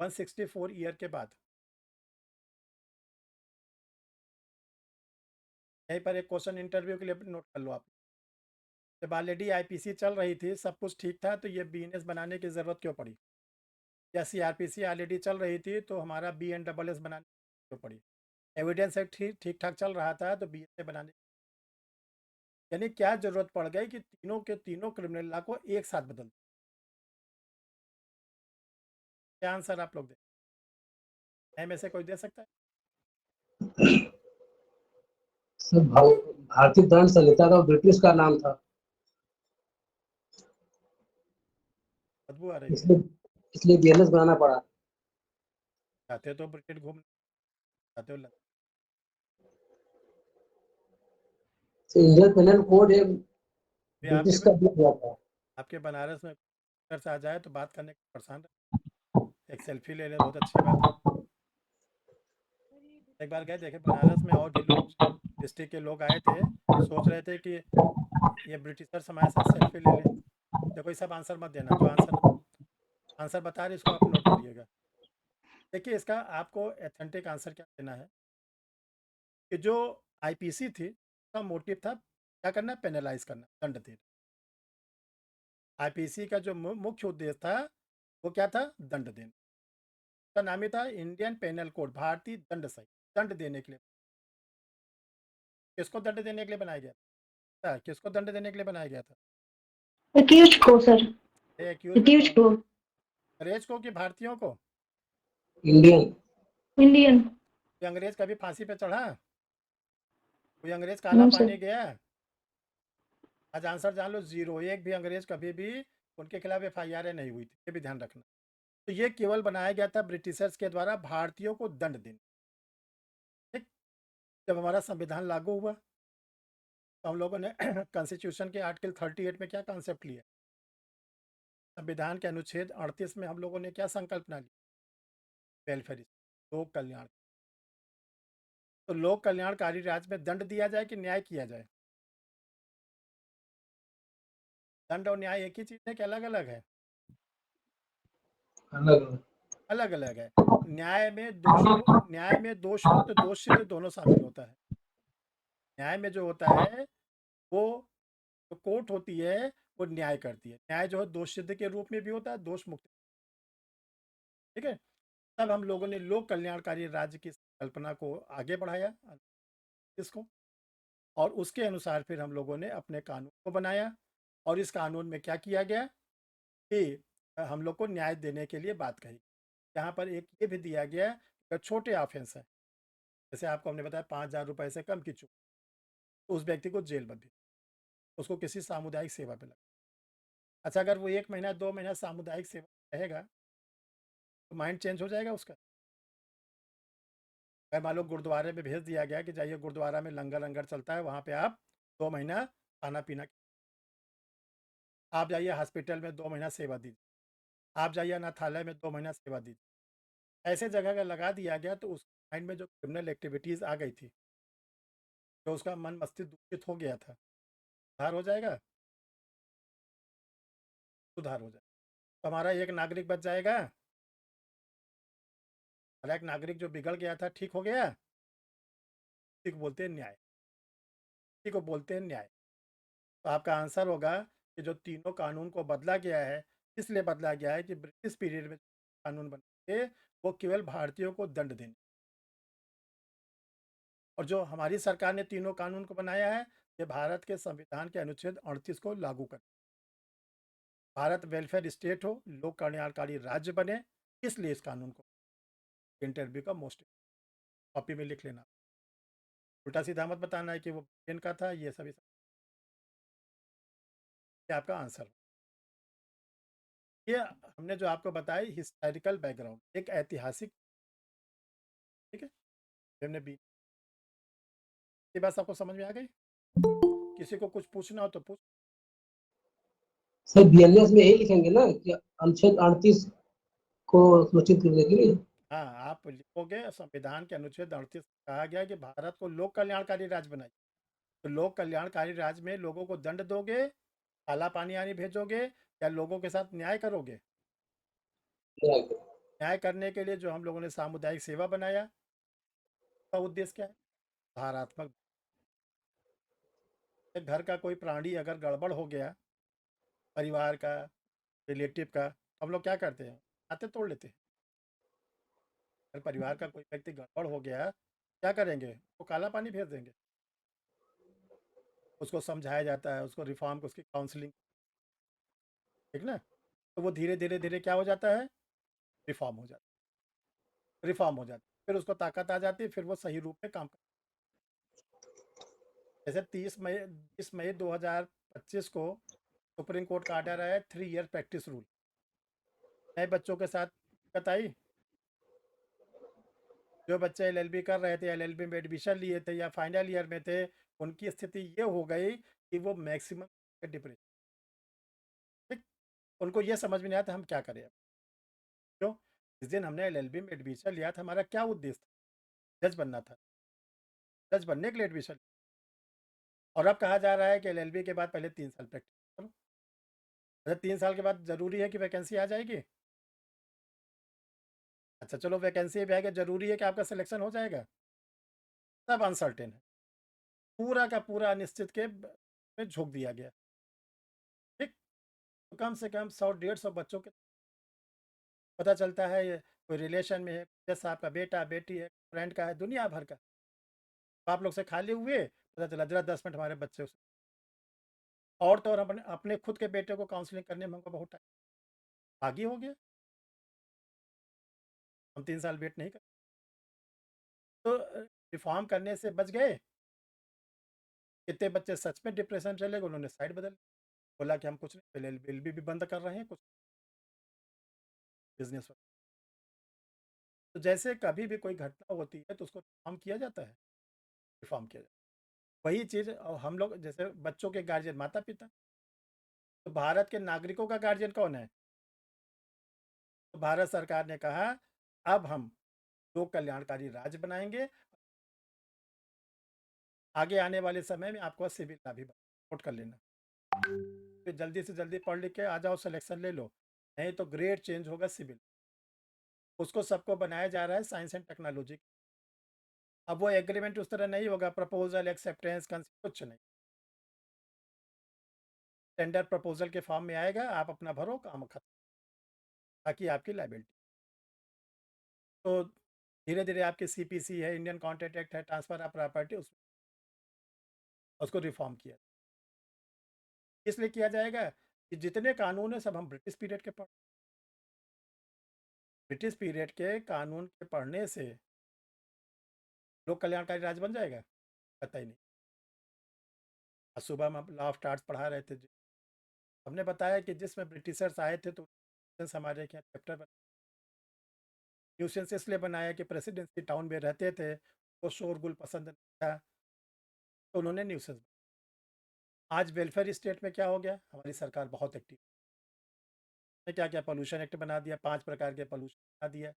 164 ईयर के बाद। यहीं पर एक क्वेश्चन इंटरव्यू के लिए नोट कर लो आप। जब ऑलरेडी आईपीसी चल रही थी, सब कुछ ठीक था, तो ये बीएनएस बनाने की ज़रूरत क्यों पड़ी? या सीआरपीसी ऑलरेडी चल रही थी तो हमारा बीएनडबलएस बनाने की क्यों पड़ी? एविडेंस एक ठीक ठाक चल रहा था तो बीएनए बनाने, यानी क्या जरूरत पड़ गई कि तीनों के तीनों क्रिमिनल लॉ को एक साथ बदल दिया? क्या आंसर आप लोग दे में से कोई दे सकता है? सर भारतीय दंड संहिता का ब्रिटिश का नाम था, बदबू आ रही है। इसलिए इसलिए बीएनएस बनाना पड़ा। चाहते हो तो ब्रिटेन घूम, चाहते हो इंडियन पेनल कोड एक भी ब्रिटिश का दिया गया था। आपके बनारस में से आ जाए तो बात करने का परेशान रहे। एक सेल्फी ले ले, बहुत अच्छी बात है। एक बार गए देखे बनारस में, और भी लोग डिस्ट्रिक्ट के लोग आए थे, सोच रहे थे कि ये ब्रिटिशर्स हमारे साथ सेल्फी ले ले। देखो ये सब आंसर मत देना, जो आंसर आंसर बता रहे इसको आप नोट करिएगा। देखिए इसका आपको एथेंटिक आंसर क्या देना है कि जो आईपीसी थी उसका मोटिव था क्या करना? पेनलाइज करना, दंड देना। आईपीसी का जो मुख्य उद्देश्य था वो क्या था? दंड देना। उसका नाम ही था इंडियन पेनल कोड, भारतीय दंड संहिता, दंड देने के लिए। किसको दंड देने के लिए बनाया गया था? किसको दंड देने के लिए बनाया गया था? एक्यूज को सर, एक्यूज एक्यूज को, अंग्रेज को कि भारतीयों को? इंडियन। इंडियन। कोई अंग्रेज कभी फांसी पे चढ़ा? कोई अंग्रेज काला नो पानी सर। गया? आज आंसर जान लो, जीरो। एक भी अंग्रेज कभी भी उनके खिलाफ FIR नहीं हुई थी, ये भी ध्यान रखना। तो ये केवल बनाया गया था ब्रिटिशर्स के द्वारा भारतीयों को दंड देने। ठीक। जब हमारा संविधान लागू हुआ तो हम लोगों ने कॉन्स्टिट्यूशन के आर्टिकल 38 में क्या कॉन्सेप्ट लिया? संविधान के अनुच्छेद 38 में हम लोगों ने क्या संकल्पना ली? वेलफेयर, लोक कल्याण। तो लोक कल्याणकारी राज्य में दंड दिया जाए कि न्याय किया जाए? दंड और न्याय एक ही चीज है कि अलग अलग है? अलग। अलग अलग है। न्याय में दोष मुक्त दोष सिद्ध दोनों शामिल होता है। न्याय में जो होता है वो, जो कोर्ट होती है वो न्याय करती है। न्याय जो है दोष सिद्ध के रूप में भी होता है, दोष मुक्त। ठीक है। तब हम लोगों ने लोक कल्याणकारी राज्य की कल्पना को आगे बढ़ाया इसको, और उसके अनुसार फिर हम लोगों ने अपने कानून को बनाया। और इस कानून में क्या किया गया कि हम लोग को न्याय देने के लिए बात कही। यहाँ पर एक ये भी दिया गया कि छोटे ऑफेंस है, जैसे आपको हमने बताया 5,000 रुपये से कम की चूक, तो उस व्यक्ति को जेल बंदी, उसको किसी सामुदायिक सेवा पे लगा। अच्छा, अगर वो 1 महीना 2 महीना सामुदायिक सेवा रहेगा तो माइंड चेंज हो जाएगा उसका। अगर मान लो गुरुद्वारे में भेज दिया गया कि जाइए गुरुद्वारा में लंगर लंगर चलता है, वहाँ पे आप 2 महीना खाना पीना, आप जाइए हॉस्पिटल में 2 महीना सेवा दीजिए, आप जाइए अनाथालय में 2 महीना सेवा दीजिए, ऐसे जगह का लगा दिया गया तो उस माइंड में जो क्रिमिनल एक्टिविटीज़ आ गई थी, जो उसका मन मस्तिष्क दूषित हो गया था, सुधार हो जाएगा, सुधार हो जाएगा। तो हमारा एक नागरिक बच जाएगा, हमारा एक नागरिक जो बिगड़ गया था ठीक हो गया। इसी को बोलते हैं न्याय, इसी को बोलते हैं न्याय। तो आपका आंसर होगा कि जो तीनों कानून को बदला गया है, इसलिए बदला गया है कि ब्रिटिश पीरियड में कानून बने थे वो केवल भारतीयों को दंड देने, और जो हमारी सरकार ने तीनों कानून को बनाया है ये भारत के संविधान के अनुच्छेद 38 को लागू कर, भारत वेलफेयर स्टेट हो, लोक कल्याणकारी राज्य बने, इसलिए इस कानून को इंटरव्यू का मोस्ट कॉपी में लिख लेना। उल्टा सीधा मत बताना है कि वो ब्रिटेन का था, ये सभी आपका आंसर। ये हमने जो आपको बताया हिस्टोरिकल बैकग्राउंड, एक ऐतिहासिक, ठीक है, हमने भी, ये बात आपको समझ में आ गई? किसी को कुछ पूछना हो तो पूछ। सर BLS में यही लिखेंगे ना कि अनुच्छेद 38 को सुनिश्चित करने के लिए। हाँ, आप लिखोगे संविधान के अनुच्छेद 38 कहा गया कि भारत को लोक कल्याणकारी राज्य बनाइए, तो लोक कल्याणकारी राज्य में लोगों को दंड दोगे, काला पानी आनी भेजोगे, या लोगों के साथ न्याय करोगे? न्याय करने के लिए जो हम लोगों ने सामुदायिक सेवा बनाया, का उद्देश्य क्या है? सुधारात्मक। एक घर का कोई प्राणी अगर गड़बड़ हो गया, परिवार का, रिलेटिव का, तो हम लोग क्या करते हैं? हाथे तोड़ लेते हैं। अगर परिवार का कोई व्यक्ति गड़बड़ हो गया, क्या करेंगे? वो काला पानी भेज देंगे। उसको समझाया जाता है, उसको रिफॉर्म, उसकी काउंसलिंग, ठीक ना? तो वो धीरे धीरे धीरे क्या हो जाता है? रिफॉर्म हो जाता है, रिफॉर्म हो जाता है, फिर उसको ताकत आ जाती है, फिर वो सही रूप में काम करता है। जैसे 30 मई 2025 को सुप्रीम कोर्ट का आर्डर आया 3 ईयर प्रैक्टिस रूल। नए बच्चों के साथ दिक्कत आई, जो बच्चे LLB कर रहे थे, LLB में एडमिशन लिए थे या फाइनल ईयर में थे, उनकी स्थिति ये हो गई कि वो मैक्सिमम डिप्रेशन, ठीक, उनको ये समझ में नहीं आता हम क्या करें अब। क्यों? जिस दिन हमने LLB में एडमिशन लिया था, हमारा क्या उद्देश्य था? जज बनना था, जज बनने के लिए एडमिशन। और अब कहा जा रहा है कि LLB के बाद पहले 3 साल प्रैक्टिस करो। अच्छा, 3 साल के बाद ज़रूरी है कि वैकेंसी आ जाएगी? अच्छा चलो, वैकेंसी भी आएगी, ज़रूरी है कि आपका सिलेक्शन हो जाएगा? सब अनसर्टेन है, पूरा का पूरा अनिश्चित के में झोंक दिया गया। ठीक, तो कम से कम 100-150 बच्चों के पता चलता है ये कोई रिलेशन में है, जैसे आपका बेटा बेटी है, फ्रेंड का है, दुनिया भर का। आप लोग से खाली हुए, पता चला जरा 10 मिनट हमारे बच्चे से। और तो और अपने अपने खुद के बेटे को काउंसलिंग करने में हमको बहुत टाइम आगे हो गया। हम 3 साल वेट नहीं कर, तो रिफॉर्म करने से बच गए। कितने बच्चे सच में डिप्रेशन चले गए, उन्होंने साइड बदल बोला कि हम कुछ नहीं, पहले एलएलबी भी बंद कर रहे हैं, कुछ बिजनेस। तो जैसे कभी भी कोई घटना होती है तो उसको रिफॉर्म किया जाता है, रिफॉर्म किया जाता है। वही चीज़ और हम लोग जैसे बच्चों के गार्जियन माता पिता, तो भारत के नागरिकों का गार्जियन कौन है? तो भारत सरकार ने कहा अब हम लोक कल्याणकारी राज्य बनाएंगे, आगे आने वाले समय में आपको सिविल का भी नोट कर लेना, फिर जल्दी से जल्दी पढ़ लिख के आ जाओ, सिलेक्शन ले लो, नहीं तो ग्रेड चेंज होगा सिविल। उसको सबको बनाया जा रहा है साइंस एंड टेक्नोलॉजी। अब वो एग्रीमेंट उस तरह नहीं होगा, प्रपोजल एक्सेप्टेंस कुछ नहीं, टेंडर प्रपोजल के फॉर्म में आएगा, आप अपना भरो, काम खत्म, ताकि आपकी लाइबिलिटी। तो धीरे धीरे आपकी सीपीसी है, इंडियन कॉन्ट्रैक्ट एक्ट है, ट्रांसफर ऑफ प्रॉपर्टी, उसको रिफॉर्म किया। इसलिए किया जाएगा कि जितने कानून है सब हम ब्रिटिश पीरियड के ब्रिटिश पीरियड के कानून के पढ़ने से लोक कल्याणकारी राज्य बन जाएगा, पता ही नहीं। आज सुबह में लॉ ऑफ टार्ट्स पढ़ा रहे थे, हमने बताया कि जिसमें ब्रिटिशर्स आए थे तो हमारे यहाँ चैप्टर न्यूसेंस इसलिए बनाया कि प्रेसिडेंसी टाउन में रहते थे, वो शोरगुल पसंद नहीं था, तो उन्होंने न्यूसेंस। आज वेलफेयर स्टेट में क्या हो गया, हमारी सरकार बहुत एक्टिव है। क्या क्या पोल्यूशन एक्ट बना दिया, 5 प्रकार के पोल्यूशन बना दिया,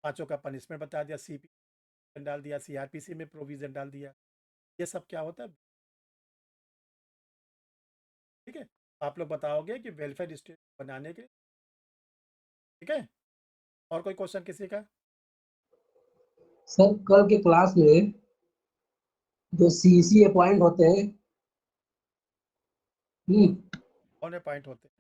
5 का पनिशमेंट बता दिया, सीपी डाल दिया, सीआरपीसी में प्रोविजन डाल दिया। ये सब क्या होता है, ठीक है। आप लोग बताओगे कि वेलफेयर स्टेट बनाने के, ठीक है। और कोई क्वेश्चन किसी का? सर कल के क्लास में जो सीईसी अपॉइंट होते हैं, कौन अपॉइंट होते हैं?